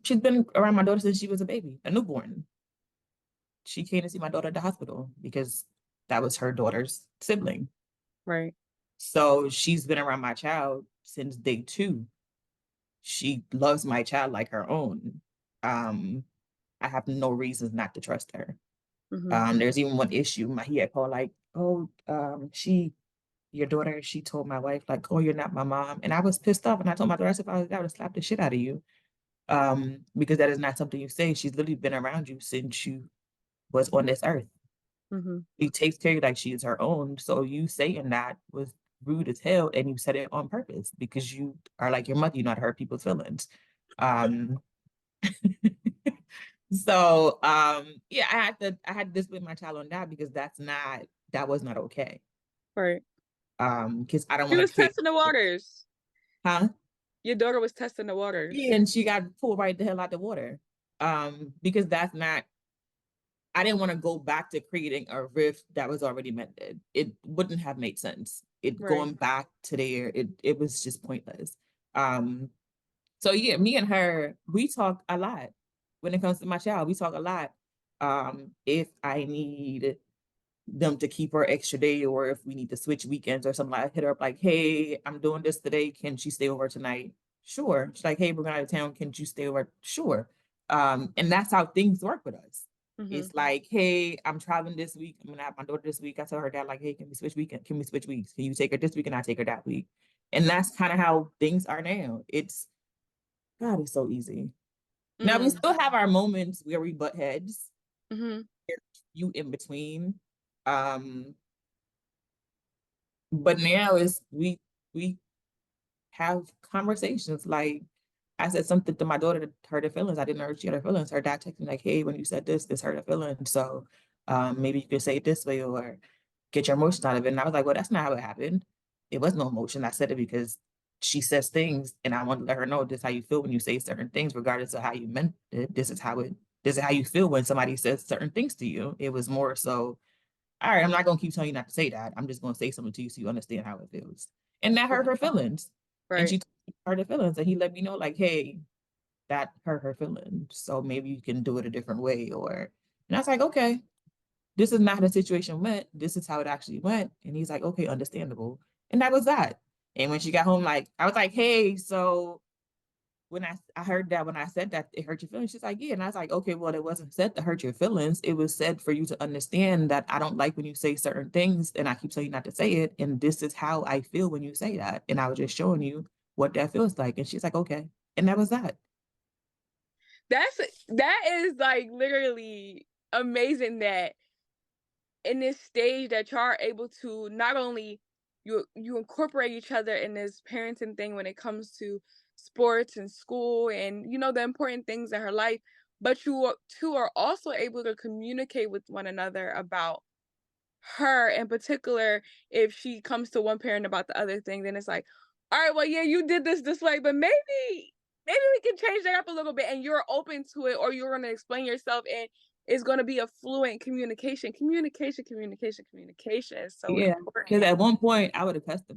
She's been around my daughter since she was a baby, a newborn. She came to see my daughter at the hospital because that was her daughter's sibling. Right. So she's been around my child since day two. She loves my child like her own. Um, I have no reasons not to trust her. Mhm. There's even one issue. He had called like, oh, your daughter, she told my wife, like, oh, you're not my mom. And I was pissed off. And I told my daughter, I said, I would have slapped the shit out of you. Because that is not something you say. She's literally been around you since you was on this earth. Mhm. She takes care of you like she is her own. So you saying that was rude as hell, and you said it on purpose because you are like your mother. You not hurt people's feelings. Um, yeah, I had to discipline my child on that because that was not okay. Right. Because I don't She want to was create, testing the waters. huh? Your daughter was testing the waters. Yeah, and she got pulled right the hell out the water. Because that's not I didn't want to go back to creating a rift that was already mended. It wouldn't have made sense. It Right. going back to there, it was just pointless. Um, so yeah, me and her, we talk a lot. When it comes to my child, we talk a lot. If I need them to keep her extra day or if we need to switch weekends or something, I hit her up like, hey, I'm doing this today. Can she stay over tonight? Sure. She's like, hey, we're going out of town. Can you stay over? Sure. And that's how things work with us. Mhm. It's like, hey, I'm traveling this week. I'm gonna have my daughter this week. I tell her dad, like, hey, can we switch weekend? Can we switch weeks? Can you take her this week and I take her that week? And that's kind of how things are now. It's God, it's so easy. Now we Mm. still have our moments where we butt heads. Mhm. There's few in between. Um, but now is we have conversations. Like I said something to my daughter that hurt her feelings. I didn't know she had her feelings. Her dad texted me like, "Hey, when you said this hurt her feelings. So maybe you could say it this way or get your emotions out of it." And I was like, "Well, that's not how it happened. It was no emotion. I said it because she says things, and I want to let her know this is how you feel when you say certain things, regardless of how you meant it. This is how you feel when somebody says certain things to you. It was more so." All right, I'm not gonna keep telling you not to say that. I'm just gonna say something to you so you understand how it feels. And that hurt her feelings. And Right. she hurt her feelings. And he let me know, like, hey, that hurt her feelings. So maybe you can do it a different way. And I was like, okay, this is not how the situation went. This is how it actually went. And he's like, okay, understandable. And that was that. And when she got home, like, I was like, hey, so when I heard that when I said that it hurt your feelings, she's like, yeah. And I was like, okay, well, it wasn't said to hurt your feelings. It was said for you to understand that I don't like when you say certain things and I keep telling you not to say it. And this is how I feel when you say that. And I was just showing you what that feels like. And she's like, okay. And that was that. That is like literally amazing that in this stage that y'all are able to not only you incorporate each other in this parenting thing when it comes to sports and school and the important things in her life, but two are also able to communicate with one another about her in particular. If she comes to one parent about the other thing, then it's like, all right, well, yeah, you did this way, but maybe we can change that up a little bit, and you're open to it, or you're going to explain yourself, and it's going to be a fluent communication is so Yeah, because important. at one point I would have cussed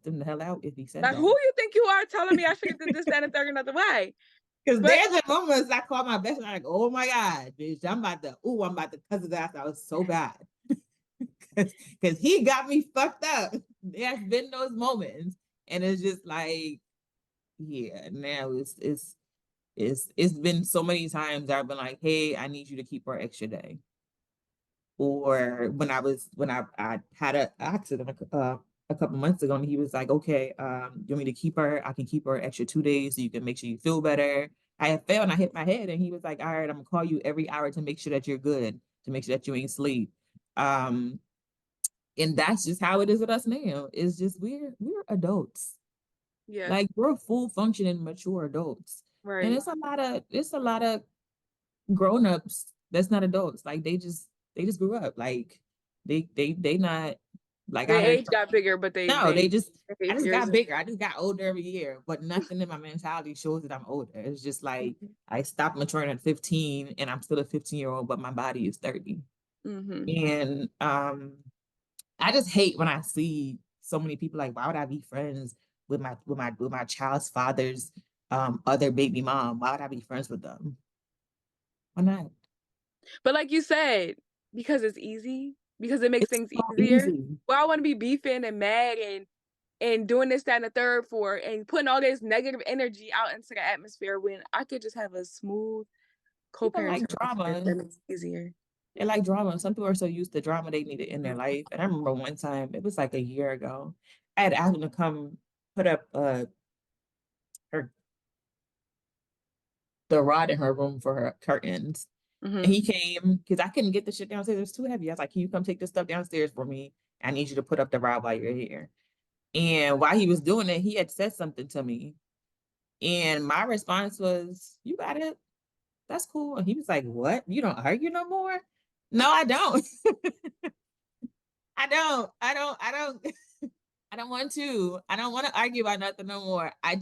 him the hell out if he said Like, who that. you think you are telling me I should have did this, that, and third another way? Because But there's a moments I call my best friend, like, oh my God, bitch, I'm about to cuss his ass out so bad. Because he got me fucked up. There's been those moments. And it's just like, yeah, now it's been so many times I've been like, hey, I need you to keep her extra day. Or when I had an accident a couple months ago, and he was like, okay, you want me to keep her? I can keep her extra 2 days so you can make sure you feel better. I had fell and I hit my head, and he was like, all right, I'm gonna call you every hour to make sure that you're good, to make sure that you ain't sleep. Um, and that's just how it is with us now. It's just we're adults. yeah, Like we're full functioning mature adults. And right. it's a lot of grown-ups that's not adults. Like they just grew up. Like they not like I Their heard age got bigger, but no, they just their I just behaviors. got bigger. I just got older every year, but nothing in my mentality shows that I'm older. It's just like Mhm. I stopped maturing at 15 and I'm still a 15-year-old, but my body is 30. Mhm. And I just hate when I see so many people like, why would I be friends with my child's father's other baby mom? Why would I be friends with them? Why not? But like you said, because it's easy, because it makes It's things so easier. easy. Well, I want to be beefing and mad and doing this, that, and the third for and putting all this negative energy out into the atmosphere when I could just have a smooth People like co-parenting relationship drama. that makes it easier. They like drama. Some people are so used to drama they need it in their Mhm. life. And I remember one time, it was like a year ago, I had asked him to come put up her the rod in her room for her curtains. And Mhm. he came because I couldn't get the shit downstairs. It was too heavy. I was like, can you come take this stuff downstairs for me? I need you to put up the rod while you're here. And while he was doing it, he had said something to me. And my response was, you got it. That's cool. And he was like, what? You don't argue no more? No, I don't. I don't I don't want to. I don't want to argue about nothing no more. I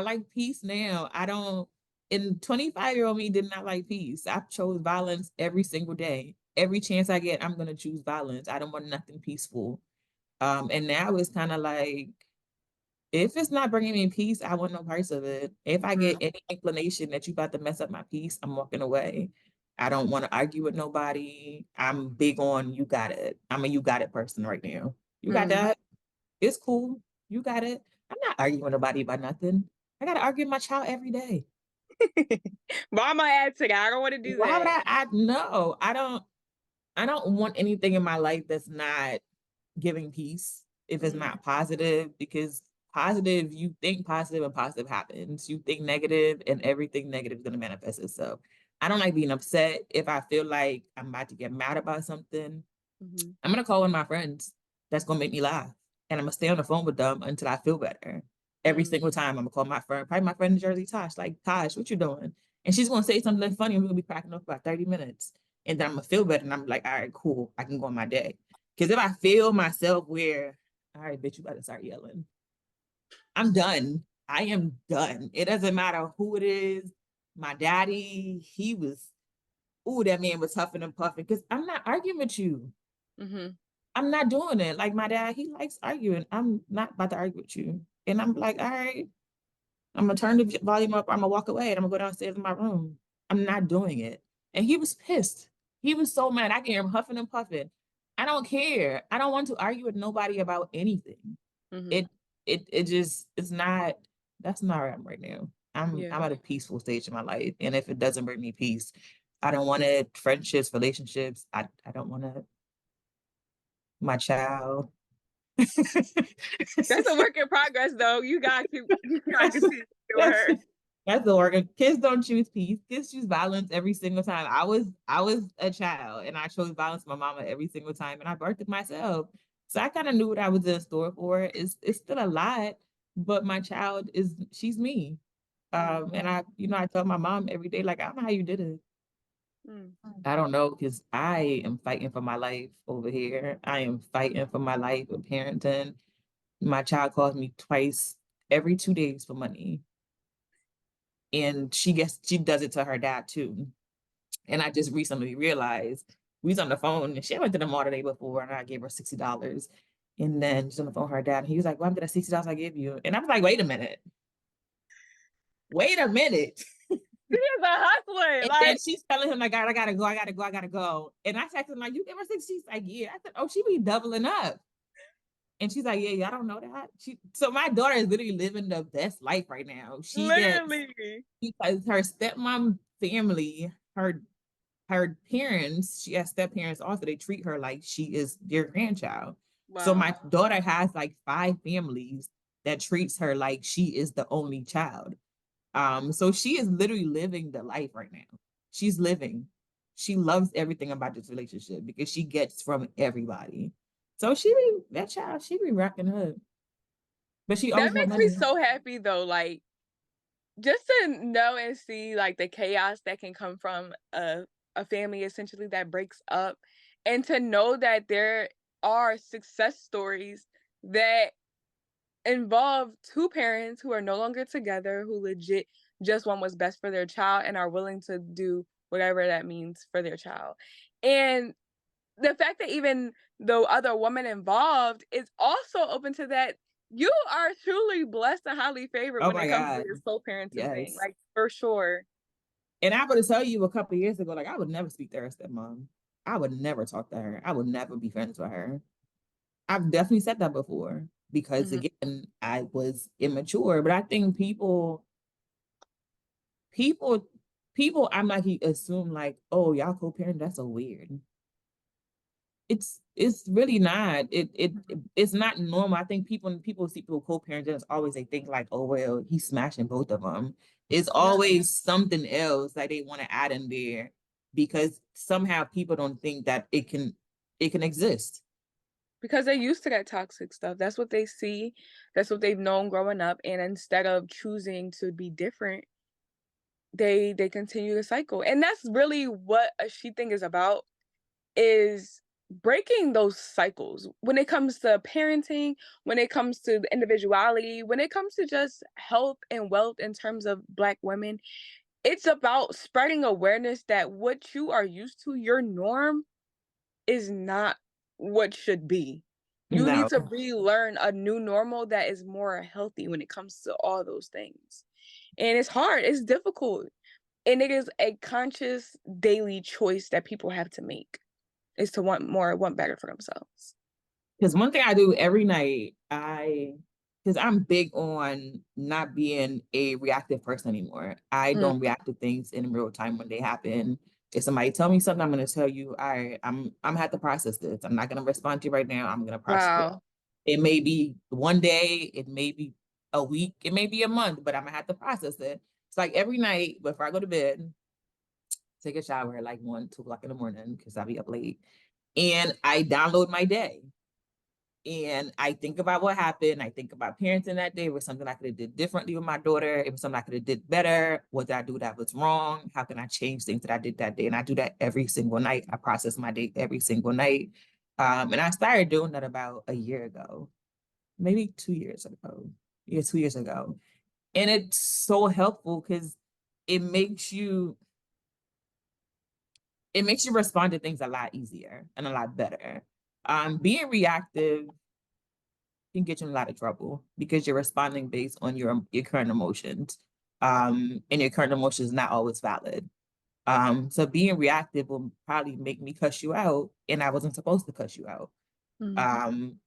like peace now. I don't and 25-year-old me did not like peace. I chose violence every single day. Every chance I get, I'm gonna choose violence. I don't want nothing peaceful. And now it's kind of like if it's not bringing me peace, I want no parts of it. If I get Mhm. any inclination that you about to mess up my peace, I'm walking away. I don't want to argue with nobody. I'm big on you got it. I'm a you got it person right now. You got Mhm. that? It's cool. You got it. I'm not arguing with nobody about nothing. I got to argue with my child every day. But I'm gonna add to that. I don't want to do Why would that. I no, I don't want anything in my life that's not giving peace if it's Mhm. not positive because positive, you think positive and positive happens. You think negative and everything negative is going to manifest itself. I don't like being upset. If I feel like I'm about to get mad about something, Mhm. I'm going to call one of my friends that's going to make me laugh. And I'm going to stay on the phone with them until I feel better. Every Mhm. single time I'm going to call my friend, probably my friend in Jersey, Tosh, like, Tosh, what you doing? And she's going to say something funny and we're going to be cracking up about 30 minutes. And then I'm going to feel better. And I'm like, all right, cool. I can go on my day. Because if I feel myself where, all right, bitch, you better start yelling. I'm done. I am done. It doesn't matter who it is. My daddy, he was, ooh, that man was huffing and puffing. Because I'm not arguing with you. Mhm. I'm not doing it. Like my dad, he likes arguing. I'm not about to argue with you. And I'm like, all right, I'm gonna turn the volume up. I'm gonna walk away and I'm gonna go downstairs in my room. I'm not doing it. And he was pissed. He was so mad. I can hear him huffing and puffing. I don't care. I don't want to argue with nobody about anything. Mhm. It it just it's not that's not where I'm right now. Yeah. I'm at a peaceful stage in my life. And if it doesn't bring me peace, I don't want it. Friendships, relationships. I don't want to my child. That's a work in progress, though. You gotta keep. You gotta that's continue with that's her. that's the organ. Kids don't choose peace. Kids choose violence every single time. I was a child and I chose violence with my mama every single time and I birthed it myself. So I kind of knew what I was in store for. It's still a lot, but my child is she's me. Mhm. And I tell my mom every day, like, I don't know how you did it. Mm. I don't know, because I am fighting for my life over here. I am fighting for my life with parenting. My child calls me twice every 2 days for money. And she does it to her dad too. And I just recently realized we was on the phone and she went to the mall the day before and I gave her $60. And then she's on the phone with her dad and he was like, well, I'm gonna $60 I give you. And I was like, wait a minute. Wait a minute. She is a hustler. And then Like, she's telling him, like, I gotta go, I gotta go, I gotta go. And I texted him, like, you give her 60. She's like, yeah. I said, oh, she be doubling up. And she's like, yeah, yeah, I don't know that. So my daughter is literally living the best life right now. She gets literally. because her stepmom family, her parents, she has step parents also, they treat her like she is their grandchild. So Wow. my daughter has like 5 families that treats her like she is the only child. So she is literally living the life right now. She's living. She loves everything about this relationship because she gets from everybody. So that child, she be racking up. But she That always want makes me money. so happy though, like, just to know and see, like, the chaos that can come from a family essentially that breaks up, and to know that there are success stories that involve 2 parents who are no longer together, who legit just want what's best for their child and are willing to do whatever that means for their child. And the fact that even the other woman involved is also open to that, you are truly blessed and highly favored Oh when it my comes to God. this co-parenting thing, Yes. like, for sure. And I would tell you a couple of years ago, like I would never speak to her stepmom. I would never talk to her. I would never be friends with her. I've definitely said that before because Mhm. again, I was immature. But I think people, I'm like, assume like, oh, y'all co-parent, that's so weird. It's really not. It's not normal. I think people see people co-parent, it's always they think like, oh well, he's smashing both of them. It's Yeah, always something else that they want to add in there because somehow people don't think that it can exist. because they're used to that toxic stuff. That's what they see. That's what they've known growing up, and instead of choosing to be different, they continue the cycle. And that's really what a she thing is about, is breaking those cycles when it comes to parenting, when it comes to individuality, when it comes to just health and wealth in terms of Black women. It's about spreading awareness that what you are used to, your norm, is not what should be. You need No, to relearn a new normal that is more healthy when it comes to all those things. And it's hard, it's difficult, and it is a conscious daily choice that people have to make, is to want more, want better for themselves. because one thing I do every night, because I'm big on not being a reactive person anymore. I Mm, don't react to things in real time when they happen. If somebody tell me something, I'm gonna tell you, I'm gonna have to process this. I'm not gonna respond to you right now. I'm gonna process it. wow. It may be one day, it may be a week, it may be a month, but I'm gonna have to process it. It's like every night before I go to bed, take a shower at like 1, 2 o'clock in the morning because I'll be up late. And I download my day and I think about what happened. I think about parenting that day. It was something I could have did differently with my daughter. It was something I could have did better. What did I do that was wrong? How can I change things that I did that day? And I do that every single night. I process my day every single night. And I started doing that about a year ago, maybe 2 years ago. Yeah, 2 years ago. And it's so helpful because it makes you it makes you respond to things a lot easier and a lot better. Being reactive can get you in a lot of trouble because you're responding based on your current emotions. And your current emotions is not always valid. So being reactive will probably make me cuss you out, and I wasn't supposed to cuss you out. Mhm. Um,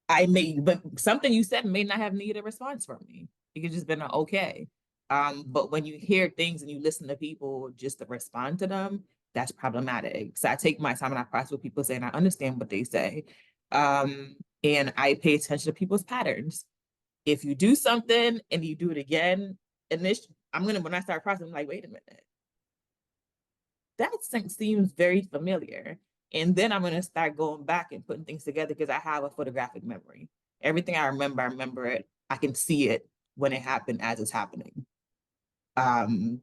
but something you said may not have needed a response from me. It could just been an okay. But when you hear things and you listen to people just to respond to them, that's problematic. So I take my time and I process what people say and I understand what they say. And I pay attention to people's patterns. If you do something and you do it again, and when I start processing, I'm like, wait a minute, that seems very familiar. And then I'm gonna start going back and putting things together because I have a photographic memory. Everything I remember it. I can see it when it happened as it's happening. Um,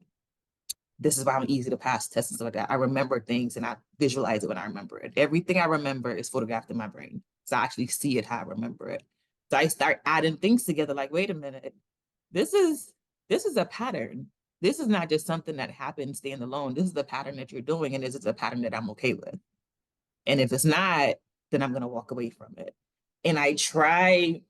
this is why I'm easy to pass tests and stuff like that. I remember things and I visualize it when I remember it. Everything I remember is photographed in my brain. So I actually see it how I remember it. So I start adding things together like, wait a minute, this is this is a pattern. This is not just something that happens standalone. This is the pattern that you're doing, and this is a pattern that I'm okay with. And if it's not, then I'm gonna walk away from it. And I try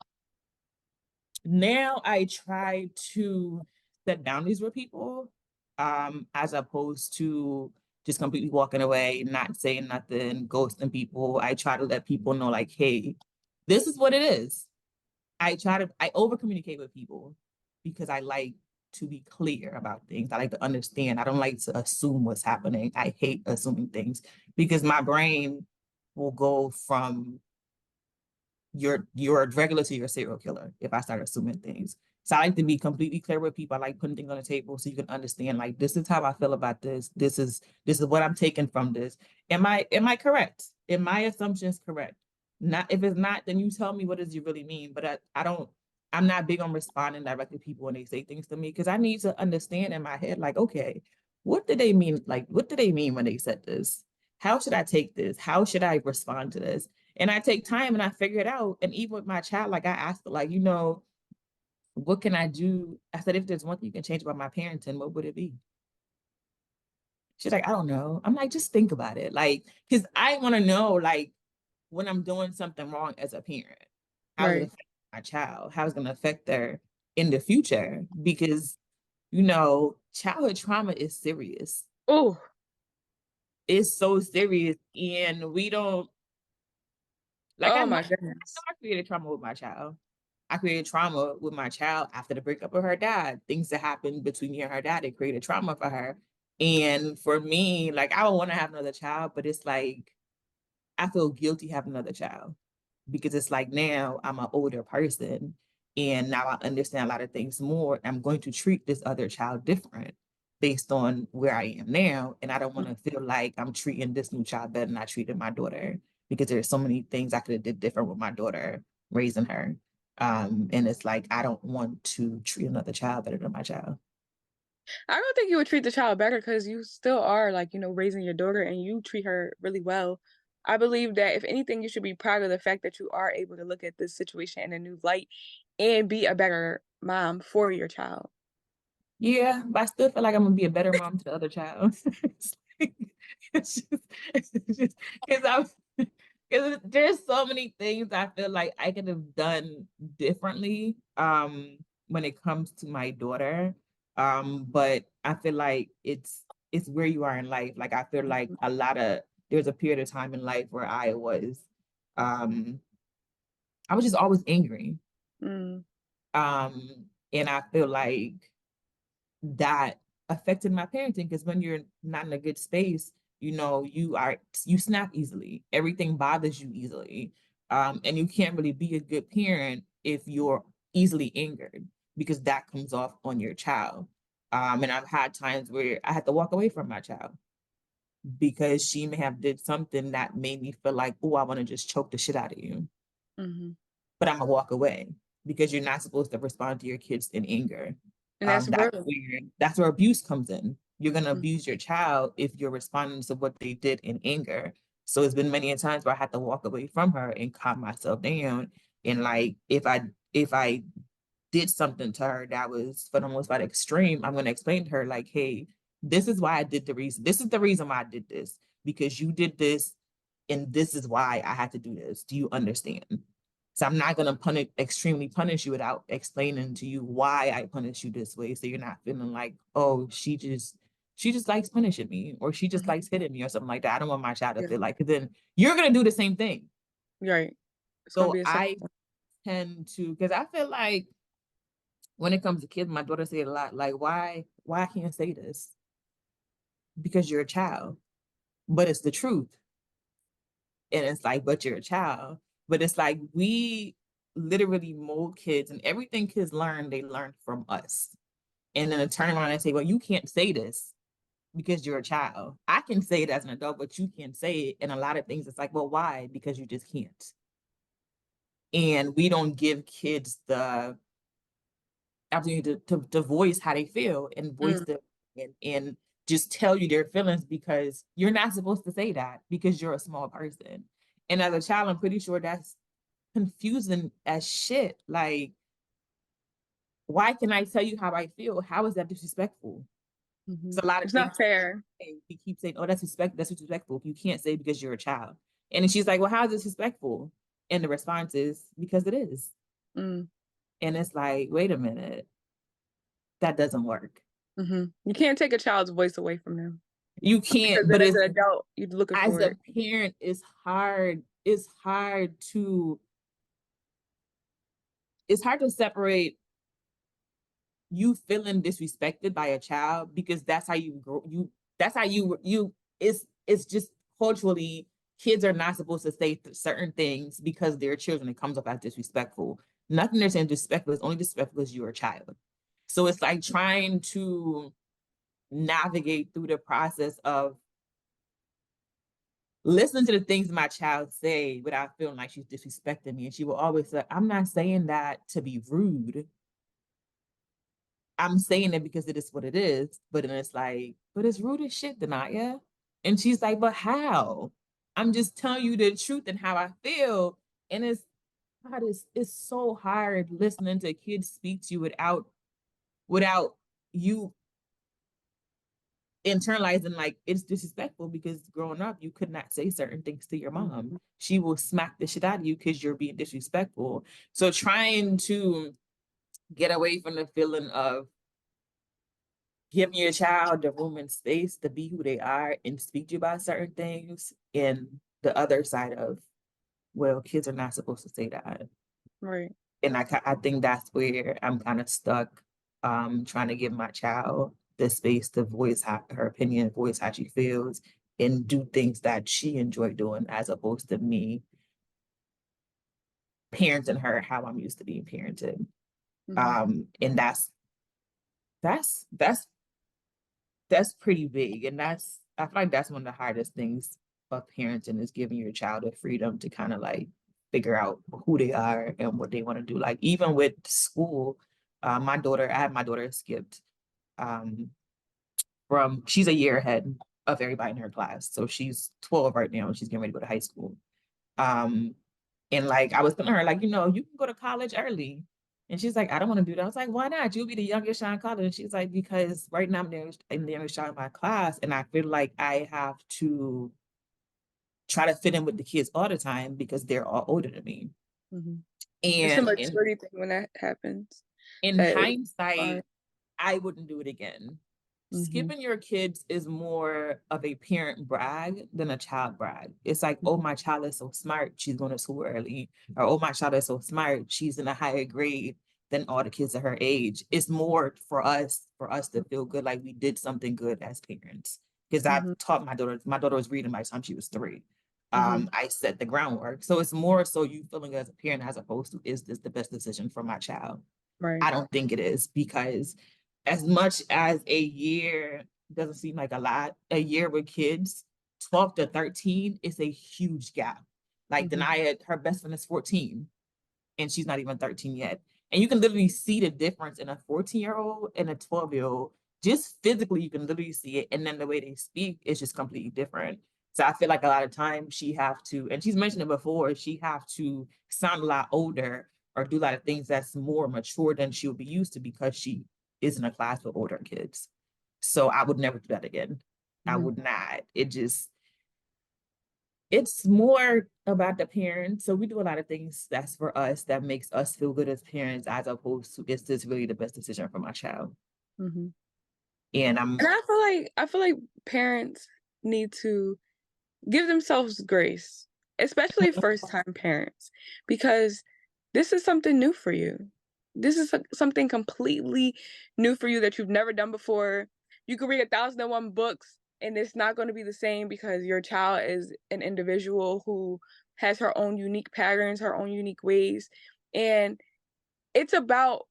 to set boundaries with people, as opposed to just completely walking away, not saying nothing, ghosting people. I try to let people know, like, hey, this is what it is. I over communicate with people because I like to be clear about things. I like to understand. I don't like to assume what's happening. I hate assuming things because my brain will go from you're a regular to your serial killer if I start assuming things. So I like to be completely clear with people. I like putting things on the table so you can understand, like, this is how I feel about this. This is what I'm taking from this. Am I correct? Am my assumptions correct? Not if it's not, then you tell me what does you really mean. But I don't I'm not big on responding directly to people when they say things to me because I need to understand in my head, like, okay, what did they mean? Like, what did they mean when they said this? How should I take this? How should I respond to this? And I take time and I figure it out. And even with my child, like I asked her, like, what can I do? I said, if there's one thing you can change about my parenting, what would it be? She's like, I don't know. I'm like, just think about it. Like, because I want to know, like, when I'm doing something wrong as a parent, how's it Right. affect my child? How's it going to affect her in the future? Because childhood trauma is serious. Oh, It's so serious. And we don't, like, oh I know my goodness. I created trauma with my child. I created trauma with my child after the breakup of her dad. Things that happened between me and her dad, it created trauma for her. And for me, like, I would want to have another child, but it's like I feel guilty having another child because it's like now I'm an older person and now I understand a lot of things more. I'm going to treat this other child different based on where I am now. And I don't want to feel like I'm treating this new child better than I treated my daughter because there's so many things I could have did different with my daughter raising her. And it's like I don't want to treat another child better than my child. I don't think you would treat the child better because you still are like, raising your daughter and you treat her really well. I believe that if anything, you should be proud of the fact that you are able to look at this situation in a new light and be a better mom for your child. Yeah, but I still feel like I'm gonna be a better mom to the other child. It's just because I'm because there's so many things I feel like I could have done differently when it comes to my daughter. But I feel like it's where you are in life. Like I feel like there's a period of time in life where um I was just always angry. Mm, And I feel like that affected my parenting because when you're not in a good space, you snap easily. Everything bothers you easily. And you can't really be a good parent if you're easily angered because that comes off on your child. And I've had times where I had to walk away from my child because she may have did something that made me feel like, oh, I want to just choke the shit out of you. mhm. But I'm gonna walk away because you're not supposed to respond to your kids in anger. And that's That's real. where abuse comes in. You're gonna Mm, abuse your child if you're responding to what they did in anger. So it's been many a times where I had to walk away from her and calm myself down. And like if I did something to her that was for the most part extreme, I'm gonna explain to her like, hey, this is why I did the reason. This is the reason why I did this because you did this, and this is why I had to do this. Do you understand? So I'm not gonna extremely punish you without explaining to you why I punish you this way. So you're not feeling like, oh, she just likes punishing me or she just mhm. likes hitting me or something like that. I don't want my child to Yeah, feel like, because then you're gonna do the same thing. right. It's gonna So be a I cycle. tend to, because I feel like when it comes to kids, my daughter said a lot, like, why I can't say this? Because you're a child. But it's the truth. And it's like, but you're a child. But it's like we literally mold kids, and everything kids learn, they learn from us. And then to turn around and say, well, you can't say this. because you're a child. I can say it as an adult, but you can't say it. And a lot of things, it's like, well, why? Because you just can't. And we don't give kids the opportunity to voice how they feel and voice Mm, the and just tell you their feelings because you're not supposed to say that because you're a small person. And as a child, I'm pretty sure that's confusing as shit. Like, why can I tell you how I feel? How is that disrespectful? mhm. It's a lot of It's not things fair. we keep saying, oh, that's disrespectful. You can't say because you're a child. And then she's like, well, how is this disrespectful? And the response is because it is. Mm, And it's like, wait a minute, that doesn't work. mhm. You can't take a child's voice away from them You because can't, then but as it's an adult, you're looking as for a it. parent, it's hard to separate you feeling disrespected by a child because that's how you grow you that's how you it's just culturally kids are not supposed to say certain things because they're children. It comes up as disrespectful. Nothing they're saying disrespectful is only disrespectful because you're a child. So it's like trying to navigate through the process of listening to the things my child say without feeling like she's disrespecting me. And she will always say, I'm not saying that to be rude. I'm saying it because it is what it is. But then it's like, but it's rude as shit, Denaya. And she's like, but how? I'm just telling you the truth and how I feel. And it's God, it's so hard listening to kids speak to you without you internalizing like it's disrespectful because growing up you could not say certain things to your mom. Mhm, She will smack the shit out of you because you're being disrespectful. So trying to get away from the feeling of giving your child the room and space to be who they are and speak to you about certain things, and the other side of, well, kids are not supposed to say that. right. And I think that's where I'm kind of stuck, trying to give my child the space to voice her opinion, voice how she feels, and do things that she enjoyed doing as opposed to me parenting her how I'm used to being parented. Mhm, And that's that's that's pretty big. And I feel like that's one of the hardest things of parenting is giving your child the freedom to kind of like figure out who they are and what they want to do. Like even with school, I have my daughter skipped um from she's a year ahead of everybody in her class. So she's 12 right now and she's getting ready to go to high school. Um, and like I was telling her, like, you can go to college early. And she's like, I don't want to do that. I was like, why not? You'll be the youngest child in college. And she's like, because right now I'm the youngest child in my class. And I feel like I have to try to fit in with the kids all the time because they're all older than me. mhm. It's a And maturity thing when that happens. in That is hard. hindsight, I wouldn't do it again. Mhm, Skipping your kids is more of a parent brag than a child brag. It's like, oh, mhm, my child is so smart, she's going to school early. Or, oh, my child is so smart, she's in a higher grade than all the kids of her age. It's more for us to feel good, like we did something good as parents. Because I mhm, taught my daughter was reading by the time she was 3. mhm. I set the groundwork. So it's more so you feeling as a parent as opposed to, is this the best decision for my child? Right. I don't think it is because as much as a year doesn't seem like a lot, a year with kids, 12 to 13 is a huge gap. Like Mhm, Denaya, her best friend is 14 and she's not even 13 yet. And you can literally see the difference in a 14-year-old and a 12-year-old. Just physically, you can literally see it. And then the way they speak is just completely different. So I feel like a lot of times she have to, and she's mentioned it before, she have to sound a lot older or do a lot of things that's more mature than she'll be used to because she is in a class with older kids. So I would never do that again. I mhm, would not. It's more about the parents. So we do a lot of things that's for us that makes us feel good as parents, as opposed to is this really the best decision for my child? mhm. And And I feel like parents need to give themselves grace, especially first time parents, because this is something new for you. This is something completely new for you that you've never done before. You can read 1,001 books and it's not going to be the same because your child is an individual who has her own unique patterns, her own unique ways. And it's about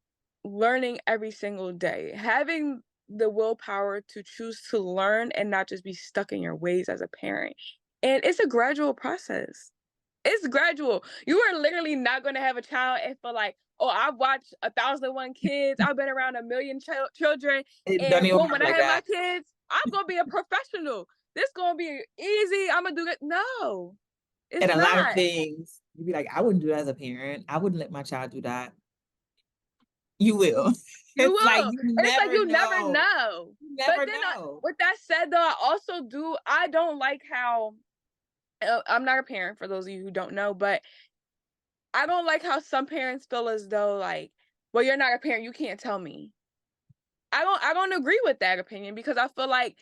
learning every single day, having the willpower to choose to learn and not just be stuck in your ways as a parent. And it's a gradual process. It's gradual. You are literally not going to have a child and feel like, oh, I've watched 1,001 kids. I've been around a million children. It don't And even boom, work when I like have my that. kids, I'm going to be a professional. This going to be easy. I'm going to do it. No, it's And a lot of not. things, you'd be like, I wouldn't do that as a parent. I wouldn't let my child do that. You will. You It's like will. you And it's like never you never know. know. You But never then, know. with that said, though, I don't like how, I'm not a parent for those of you who don't know, but I don't like how some parents feel as though, like, well, you're not a parent, you can't tell me. I don't agree with that opinion because I feel like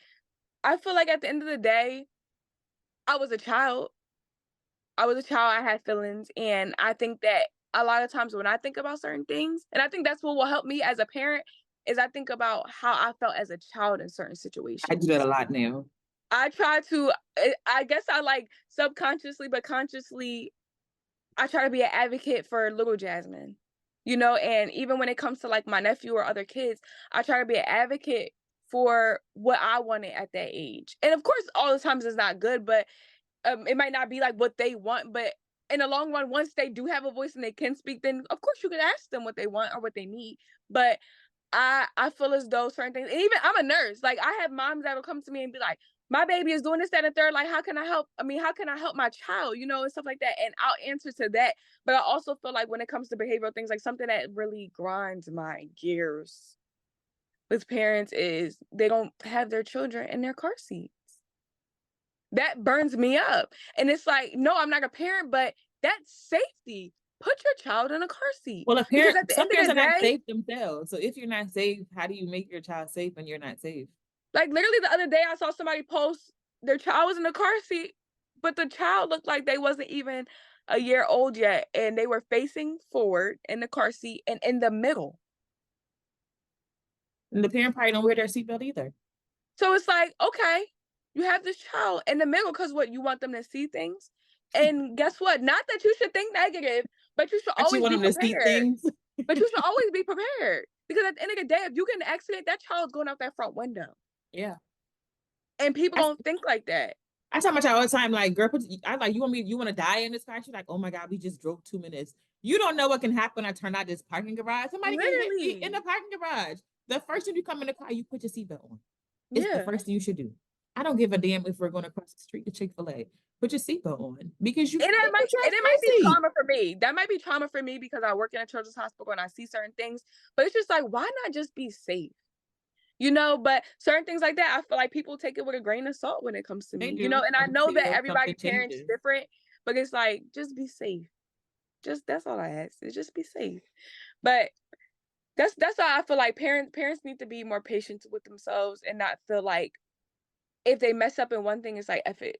at the end of the day, I was a child. I was a child, I had feelings, and I think that a lot of times when I think about certain things, and I think that's what will help me as a parent, is I think about how I felt as a child in certain I do that a situations. lot now. I try to I guess I, like, subconsciously but consciously, I try to be an advocate for little Jasmine, and even when it comes to, like, my nephew or other kids, I try to be an advocate for what I wanted at that age. And of course, all the times it's not good, but it might not be like what they want, but in the long run, once they do have a voice and they can speak, then of course you can ask them what they want or what they need. But I feel as though certain things, and even I'm a nurse. Like, I have moms that will come to me and be like, "My baby is doing this, that, and third. Like, how can I help? I mean, how can I help my child? And stuff like that." And I'll answer to that. But I also feel like when it comes to behavioral things, like something that really grinds my gears with parents is they don't have their children in their car seats. That burns me up. And it's like, no, I'm not a parent, but that's safety. Put your child in a car seat. Well, Because at the some end of parents the are not day, safe themselves. So if you're not safe, how do you make your child safe when you're not safe? like, literally the other day I saw somebody post their child was in a car seat, but the child looked like they wasn't even a year old yet. And they were facing forward in the car seat and in the middle. And the parent probably don't wear their seatbelt either. So it's like, okay, you have this child in the middle because what, you want them to see things? And guess what? Not that you should think negative, but you should Actually always want be them to see prepared. things. But you should always be prepared because at the end of the day, if you get in an accident, that child's going out that front window. Yeah. And people I, don't think like that. I tell my child all the time, like, girl, I like, you want to die in this car? She's like, oh my God, we just drove 2 minutes. You don't know what can happen. I turn out this parking garage. Somebody can hit me in Literally. the parking garage. The first time you come in the car, you put your seatbelt on. It's the Yeah. first thing you should do. I don't give a damn if we're going across the street to Chick-fil-A. Put your seatbelt on because And it might it's your and it might be seat. trauma for me. That might be trauma for me because I work in a children's hospital and I see certain things. But it's just like, why not just be safe? But certain things like that, I feel like people take it with a grain of salt when it comes to They me. do And I know that until everybody something parents changes. different, but it's like, just be safe. Just that's all I ask. Is just be safe. But that's why I feel like parents need to be more patient with themselves and not feel like if they mess up in one thing, it's like, F it.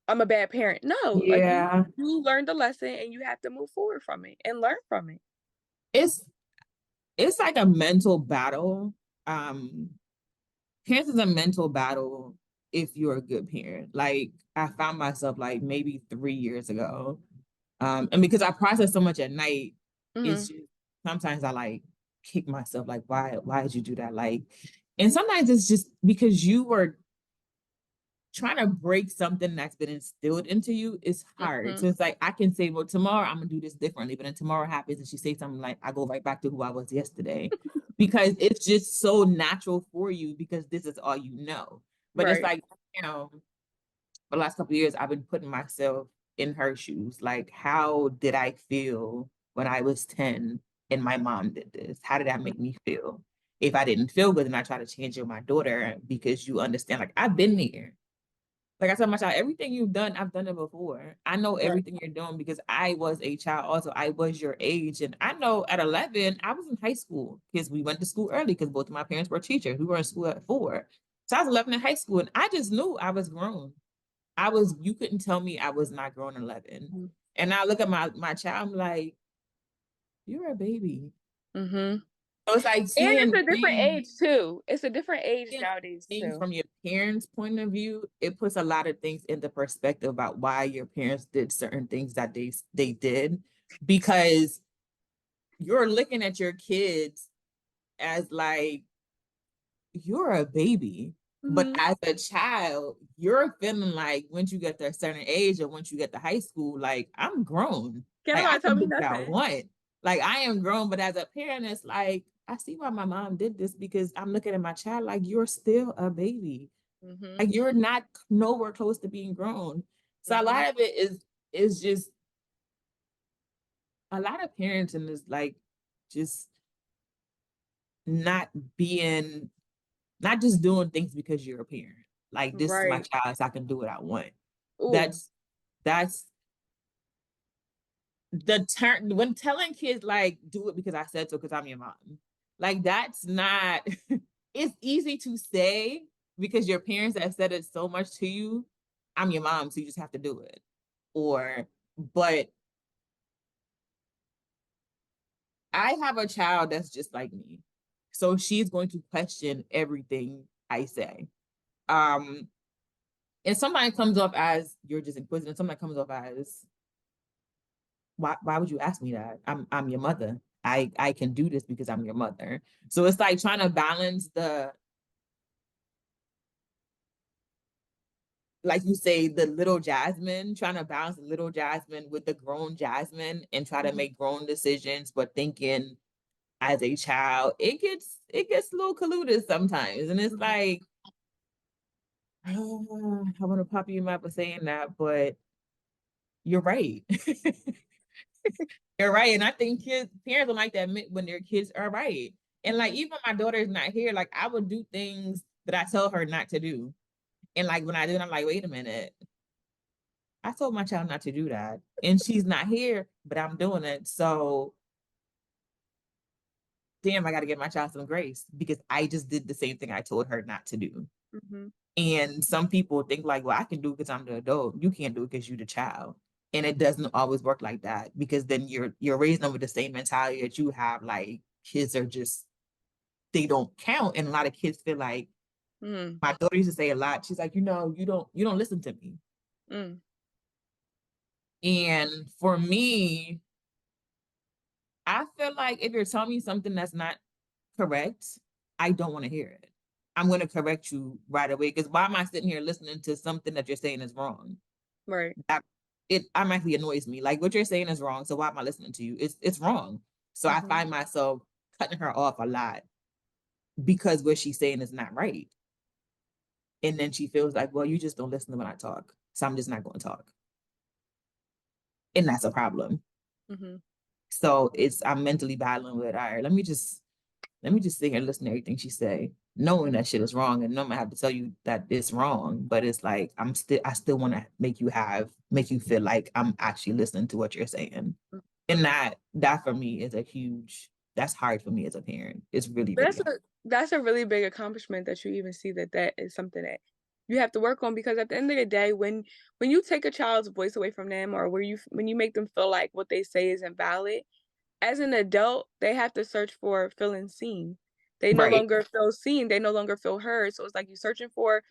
I'm a bad parent. No, like Yeah, you learned the lesson and you have to move forward from it and learn from it. it's it's like a mental battle. Um, Parents is a mental battle if you're a good parent. Like I found myself like maybe 3 years ago. And because I process so much at night, it's Mhm. just sometimes I like kick myself, like, why did you do that? Like, and sometimes it's just because you were trying to break something that's been instilled into you is hard. So Mhm. it's like I can say, well, tomorrow I'm gonna do this differently, but then tomorrow happens and she says something like I go right back to who I was yesterday because it's just so natural for you because this is all you know. But it's Right. like, you know, for the last couple of years, I've been putting myself in her shoes. Like, how did I feel when I was 10 and my mom did this? How did that make me feel? If I didn't feel good, then I try to change it with my daughter because you understand, like, I've been there. Like I tell my child, everything you've done, I've done it before. I know Right. everything you're doing because I was a child. Also, I was your age. And I know at 11, I was in high school because we went to school early because both of my parents were teachers. We were in school at 4. So I was 11 in high school and I just knew I was grown. You couldn't tell me I was not grown 11. And I look at my child, I'm like, you're a baby. Mhm. So it's like And it's a different age too. It's a different age seeing nowadays things too. from your parents' point of view, it puts a lot of things into perspective about why your parents did certain things that they did, because you're looking at your kids as like you're a baby. But Mhm. as a child, you're feeling like once you get to a certain age or once you get to high school, like I'm grown. Can't Like I nobody tell can me do what I nothing. want. Like I am grown, but as a parent, it's like I see why my mom did this because I'm looking at my child like you're still a baby. Mhm. Like you're not nowhere close to being grown. So a Mhm. lot of it is just a lot of parents in this like just not being not just doing things because you're a parent. Like this is my Right. child, so I can do what I want. Ooh. That's the turn when telling kids like do it because I said so because I'm your mom. Like that's not it's easy to say because your parents have said it so much to you. I'm your mom, so you just have to do it. Or but I have a child that's just like me. So she's going to question everything I say. Um, and somebody comes off as you're just inquisitive, somebody comes off as why would you ask me that? I'm your mother. I can do this because I'm your mother. So it's like trying to balance the like you say, the little Jasmine, trying to balance the little Jasmine with the grown Jasmine and try to Mhm. make grown decisions, but thinking as a child, it gets a little colluded sometimes. And it's Mhm. like, oh, I want to pop you in my for saying that, but you're right. You're right. And I think kids, parents don't like to admit when their kids are right. And like Mhm. even my daughter is not here, like I would do things that I tell her not to do. And like when I do it, I'm like, wait a minute. I told my child not to do that. And she's not here, but I'm doing it. So damn, I gotta give my child some grace because I just did the same thing I told her not to do. Mhm. And some people think like, well, I can do it because I'm the adult. You can't do it because you're the child. And it doesn't always work like that because then you're raising them with the same mentality that you have. Like kids are just they don't count. And a lot of kids feel like Mm. my daughter used to say a lot. She's like, you don't listen to me. Mm. And for me, I feel like if you're telling me something that's not correct, I don't want to hear it. I'm going to correct you right away because why am I sitting here listening to something that you're saying is wrong? Right. That it automatically annoys me. Like what you're saying is wrong, so why am I listening to you? It's wrong. So I Mhm. find myself cutting her off a lot because what she's saying is not right. And then she feels like, well, you just don't listen to when I talk, so I'm just not going to talk, and that's a problem. Mhm. So it's I'm mentally battling with, all right, let me just sit here and listen to everything she say, knowing that shit is wrong, and knowing I have to tell you that it's wrong. But it's like I still want to make you feel like I'm actually listening to what you're saying, and that for me is a huge. That's hard for me as a parent. It's really really That's hard. a really big accomplishment that you even see that that is something that you have to work on because at the end of the day, when you take a child's voice away from them or when you make them feel like what they say is invalid, as an adult, they have to search for feeling seen. They no Right, longer feel seen, they no longer feel heard, so it's like you searching for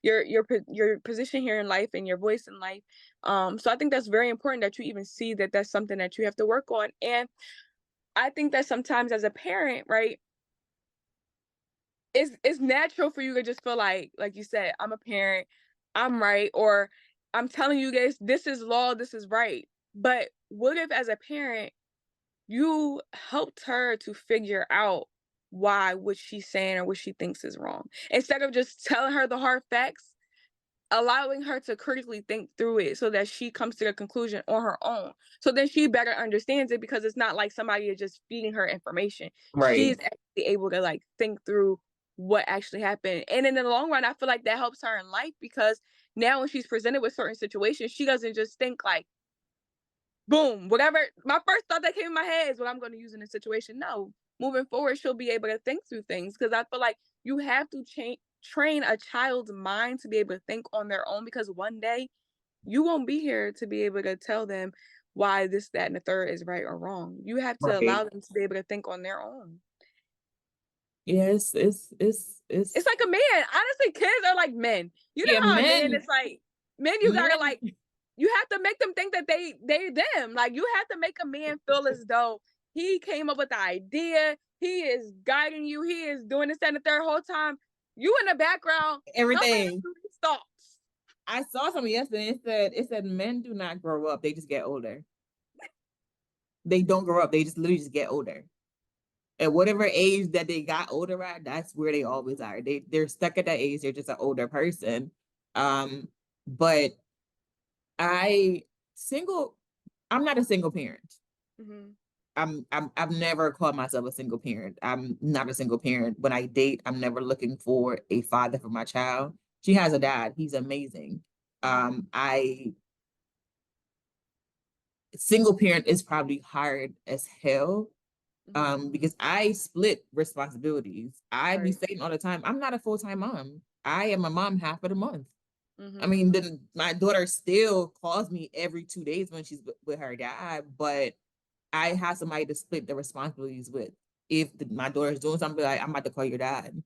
your position here in life and your voice in life. So I think that's very important that you even see that that's something that you have to work on, and I think that sometimes as a parent, right, it's natural for you to just feel like you said, "I'm a parent, I'm right," or "I'm telling you guys this is law, this is right." But what if as a parent you helped her to figure out why what she's saying or what she thinks is wrong. Instead of just telling her the hard facts, allowing her to critically think through it so that she comes to the conclusion on her own. So then she better understands it because it's not like somebody is just feeding her information. right. She's actually able to like think through what actually happened. And in the long run, I feel like that helps her in life because now when she's presented with certain situations, she doesn't just think like, boom, whatever my first thought that came in my head is what I'm going to use in this situation. No, moving forward, she'll be able to think through things because I feel like you have to train a child's mind to be able to think on their own because one day you won't be here to be able to tell them why this, that, and the third is right or wrong. You have to Right. allow them to be able to think on their own. Yes, It's it's like a man. Honestly, kids are like men. You yeah, know how a man men is like men. You gotta men like you have to make them think that they them. Like you have to make a man feel as though he came up with the idea. He is guiding you. He is doing this, that, and the third whole time. You in the background. Tell me everything. the these thoughts. I saw something yesterday. It said men do not grow up; they just get older. They don't grow up; they just literally just get older. At whatever age that they got older at, that's where they always are. They're stuck at that age. They're just an older person. But I single. I'm not a single parent. Hmm. I've never called myself a single parent. I'm not a single parent. When I date, I'm never looking for a father for my child. She has a dad. He's amazing. Hmm. I single parent is probably hard as hell. Hmm. Because I split responsibilities. I be Right. saying all the time, I'm not a full-time mom. I am a mom half of the month. I Hmm. mean, then my daughter still calls me every 2 days when she's with her dad, but I have somebody to split the responsibilities with. If my daughter's doing something, like I'm about to call your dad,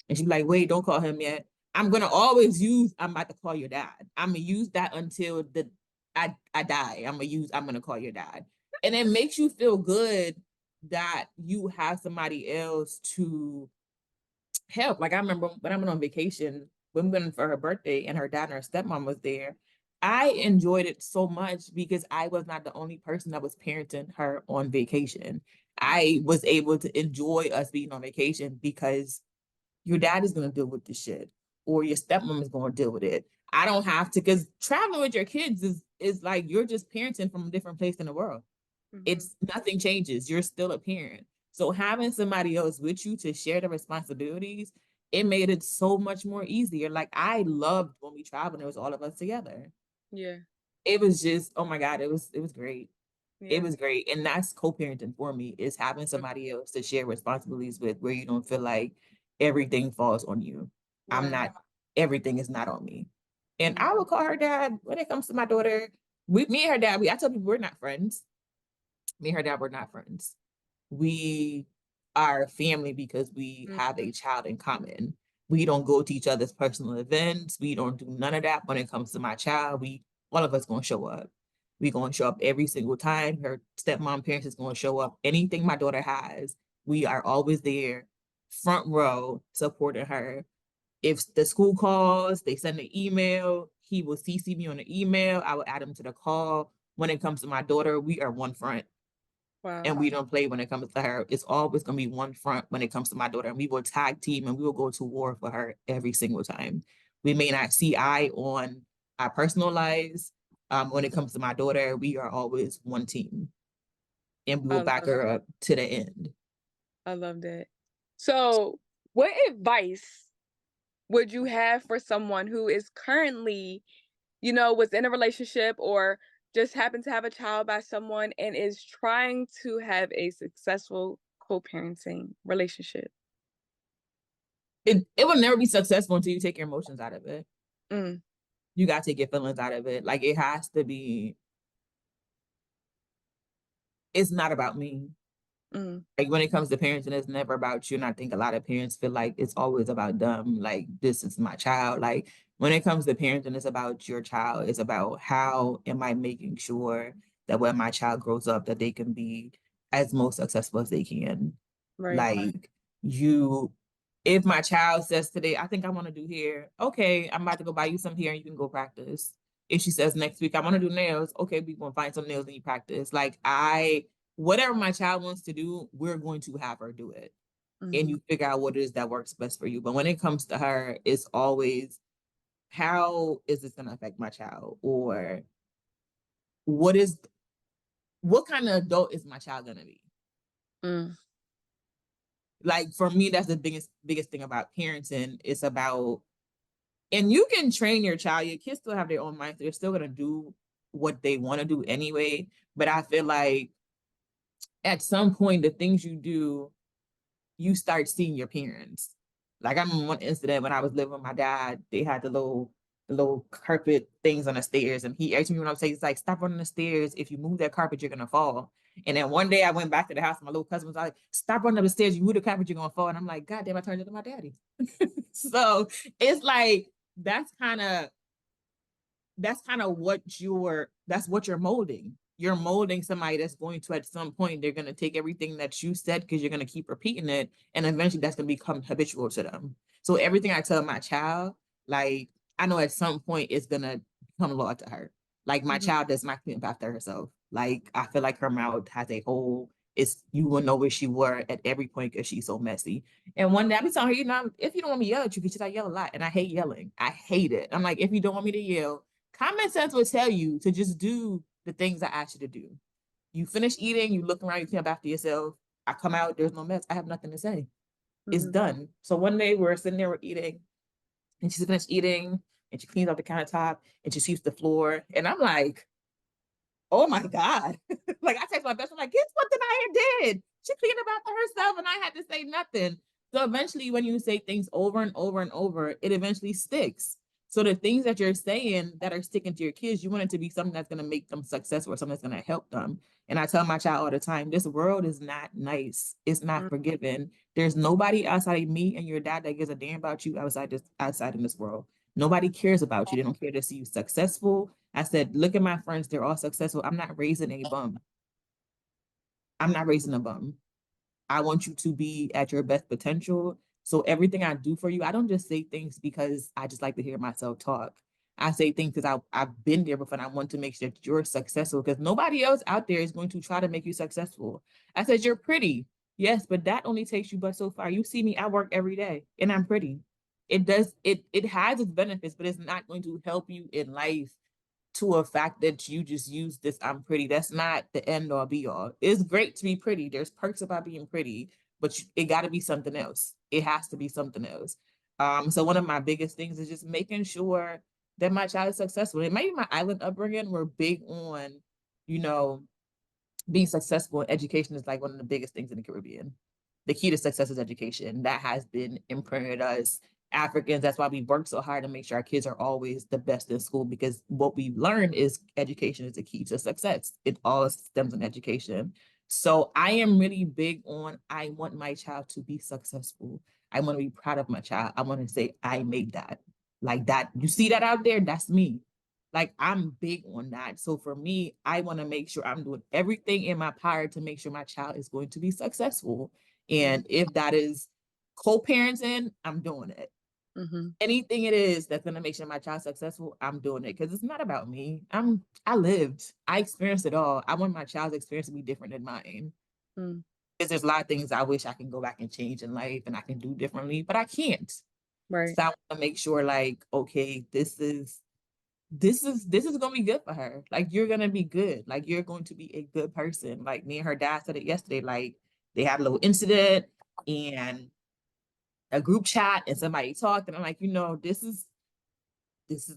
and she's like, "Wait, don't call him yet." I'm gonna always use "I'm about to call your dad." I'm gonna use that until the I die. I'm gonna call your dad, and it makes you feel good that you have somebody else to help. Like I remember when I went on vacation, when we went for her birthday, and her dad and her stepmom was there. I enjoyed it so much because I was not the only person that was parenting her on vacation. I was able to enjoy us being on vacation because your dad is going to deal with this shit or your stepmom is going to deal with it. I don't have to, because traveling with your kids is like you're just parenting from a different place in the world. Hmm. It's nothing changes. You're still a parent. So having somebody else with you to share the responsibilities, it made it so much more easier. Like I loved when we traveled, it was all of us together. Yeah. It was just, oh my God, it was great. It Yeah. was great. And that's co-parenting for me, is having Mm. somebody else to share responsibilities with, where you don't feel like everything falls on you. I'm Right. not, everything is not on me. And Hmm. I will call her dad when it comes to my daughter. Me and her dad, I tell people we're not friends. Me and her dad were not friends. We are family because we have Hmm. a child in common. We don't go to each other's personal events. We don't do none of that when it comes to my child. We All of us gonna show up. We gonna show up every single time. Her stepmom parents is gonna show up. Anything my daughter has, we are always there, front row, supporting her. If the school calls, they send an email. He will CC me on the email. I will add him to the call. When it comes to my daughter, we are one front, Wow. and we don't play when it comes to her. It's always going to be one front when it comes to my daughter. And we will tag team and we will go to war for her every single time. We may not see eye on our personal lives. When it comes to my daughter, we are always one team and we I will back love her up to the end. I love that. So, what advice would you have for someone who is currently, was in a relationship or just happened to have a child by someone and is trying to have a successful co-parenting relationship? It will never be successful until you take your emotions out of it. Mm, You got to take your feelings out of it. Like it has to be, it's not about me. mm, Like when it comes to parenting, it's never about you. And I think a lot of parents feel like it's always about them. Like this is my child. Like when it comes to parenting, it's about your child. It's about how am I making sure that when my child grows up, that they can be as most successful as they can. right. Like you, if my child says today, I think I want to do hair. Okay, I'm about to go buy you some hair and you can go practice. If she says next week I want to do nails, okay, we gonna find some nails and you practice. Like whatever my child wants to do, we're going to have her do it. And Mhm, you figure out what it is that works best for you. But when it comes to her, it's always how is this gonna affect my child? Or what is what kind of adult is my child gonna be? mm, Like for me, that's the biggest thing about parenting. It's about, and you can train your child, your kids still have their own minds, they're still gonna do what they want to do anyway. But I feel like at some point the things you do, you start seeing your parents. Like I remember one incident when I was living with my dad, they had the little carpet things on the stairs, and he asked me when I was saying, he's like, "Stop running the stairs. If you move that carpet, you're gonna fall." And then one day I went back to the house, and my little cousin was like, "Stop running up the stairs. You move the carpet, you're gonna fall." And I'm like, "God damn!" I turned into my daddy. So it's like that's kind of what you're molding. You're molding somebody that's going to, at some point, they're going to take everything that you said because you're going to keep repeating it, and eventually that's going to become habitual to them. So everything I tell my child, like I know at some point it's gonna become law to her. Like my Mhm, child does not clean up after herself. Like I feel like her mouth has a hole. It's you will know where she were at every point because she's so messy. And one day I be telling her, if you don't want me to yell at you, because I yell a lot and I hate yelling. I hate it. I'm like, if you don't want me to yell, common sense will tell you to just do the things I ask you to do. You finish eating, you look around, you clean up after yourself. I come out, there's no mess. I have nothing to say. It's mhm, done. So one day we're sitting there, we're eating, and she's finished eating, and she cleans up the countertop, and she sweeps the floor. And I'm like, oh my God. Like I text my best friend, like, guess what Denaya did? She cleaned up after herself and I had to say nothing. So eventually when you say things over and over and over, it eventually sticks. So the things that you're saying that are sticking to your kids, you want it to be something that's going to make them successful or something that's going to help them. And I tell my child all the time, this world is not nice. It's not mm, forgiving. There's nobody outside of me and your dad that gives a damn about you outside in this world. Nobody cares about you. They don't care to see you successful. I said, look at my friends. They're all successful. I'm not raising a bum. I'm not raising a bum. I want you to be at your best potential. So everything I do for you, I don't just say things because I just like to hear myself talk. I say things because I've been there before and I want to make sure that you're successful because nobody else out there is going to try to make you successful. I said, you're pretty. Yes, but that only takes you but so far. You see me, I work every day and I'm pretty. It has its benefits, but it's not going to help you in life to a fact that you just use this I'm pretty. That's not the end all be all. It's great to be pretty. There's perks about being pretty, but it got to be something else. It has to be something else. So one of my biggest things is just making sure that my child is successful. And maybe my island upbringing were big on, you know, being successful in education is like one of the biggest things in the Caribbean. The key to success is education. That has been imprinted us Africans. That's why we work so hard to make sure our kids are always the best in school because what we've learned is education is the key to success. It all stems in education. So I am really big on I want my child to be successful. I want to be proud of my child. I want to say I made that. Like that. You see that out there? That's me. Like I'm big on that. So for me, I want to make sure I'm doing everything in my power to make sure my child is going to be successful. mhm, And if that is co-parenting, I'm doing it. mhm, Anything it is that's gonna make sure my child's successful, I'm doing it because it's not about me. I lived, I experienced it all. I want my child's experience to be different than mine. mm, Because there's a lot of things I wish I can go back and change in life and I can do differently, but I can't. right. So I want to make sure, like, okay, this is gonna be good for her. Like you're gonna be good. Like you're going to be a good person. Like me and her dad said it yesterday. Like they had a little incident and a group chat and somebody talked, and I'm like, this is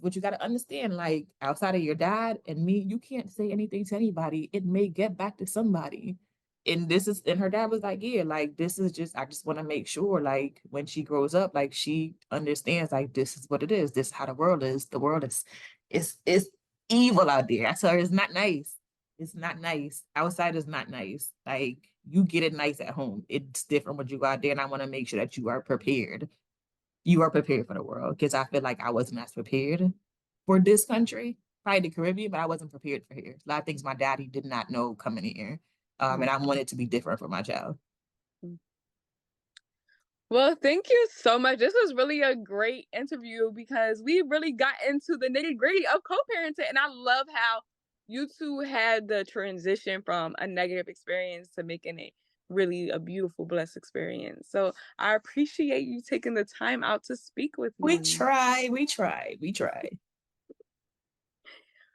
what you got to understand. Like outside of your dad and me, you can't say anything to anybody. It may get back to somebody. And her dad was like, yeah, like this is just, I just want to make sure, like when she grows up, like she understands, like this is what it is. This is how the world is. The world is evil out there. I tell her it's not nice. It's not nice. Outside is not nice. Like you get it nice at home. It's different when you go out there, and I want to make sure that you are prepared for the world because I feel like I wasn't as prepared for this country, probably the Caribbean, but I wasn't prepared for here. A lot of things my daddy did not know coming here. Mm, And I wanted to be different for my child. mm. Well, thank you so much. This was really a great interview because we really got into the nitty-gritty of co-parenting, and I love how you two had the transition from a negative experience to making it really a beautiful, blessed experience. So I appreciate you taking the time out to speak with We me. try, we try, we try.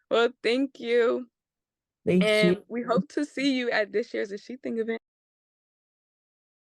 Well, thank you, Thank and you. we hope to see you at this year's A She Thing event.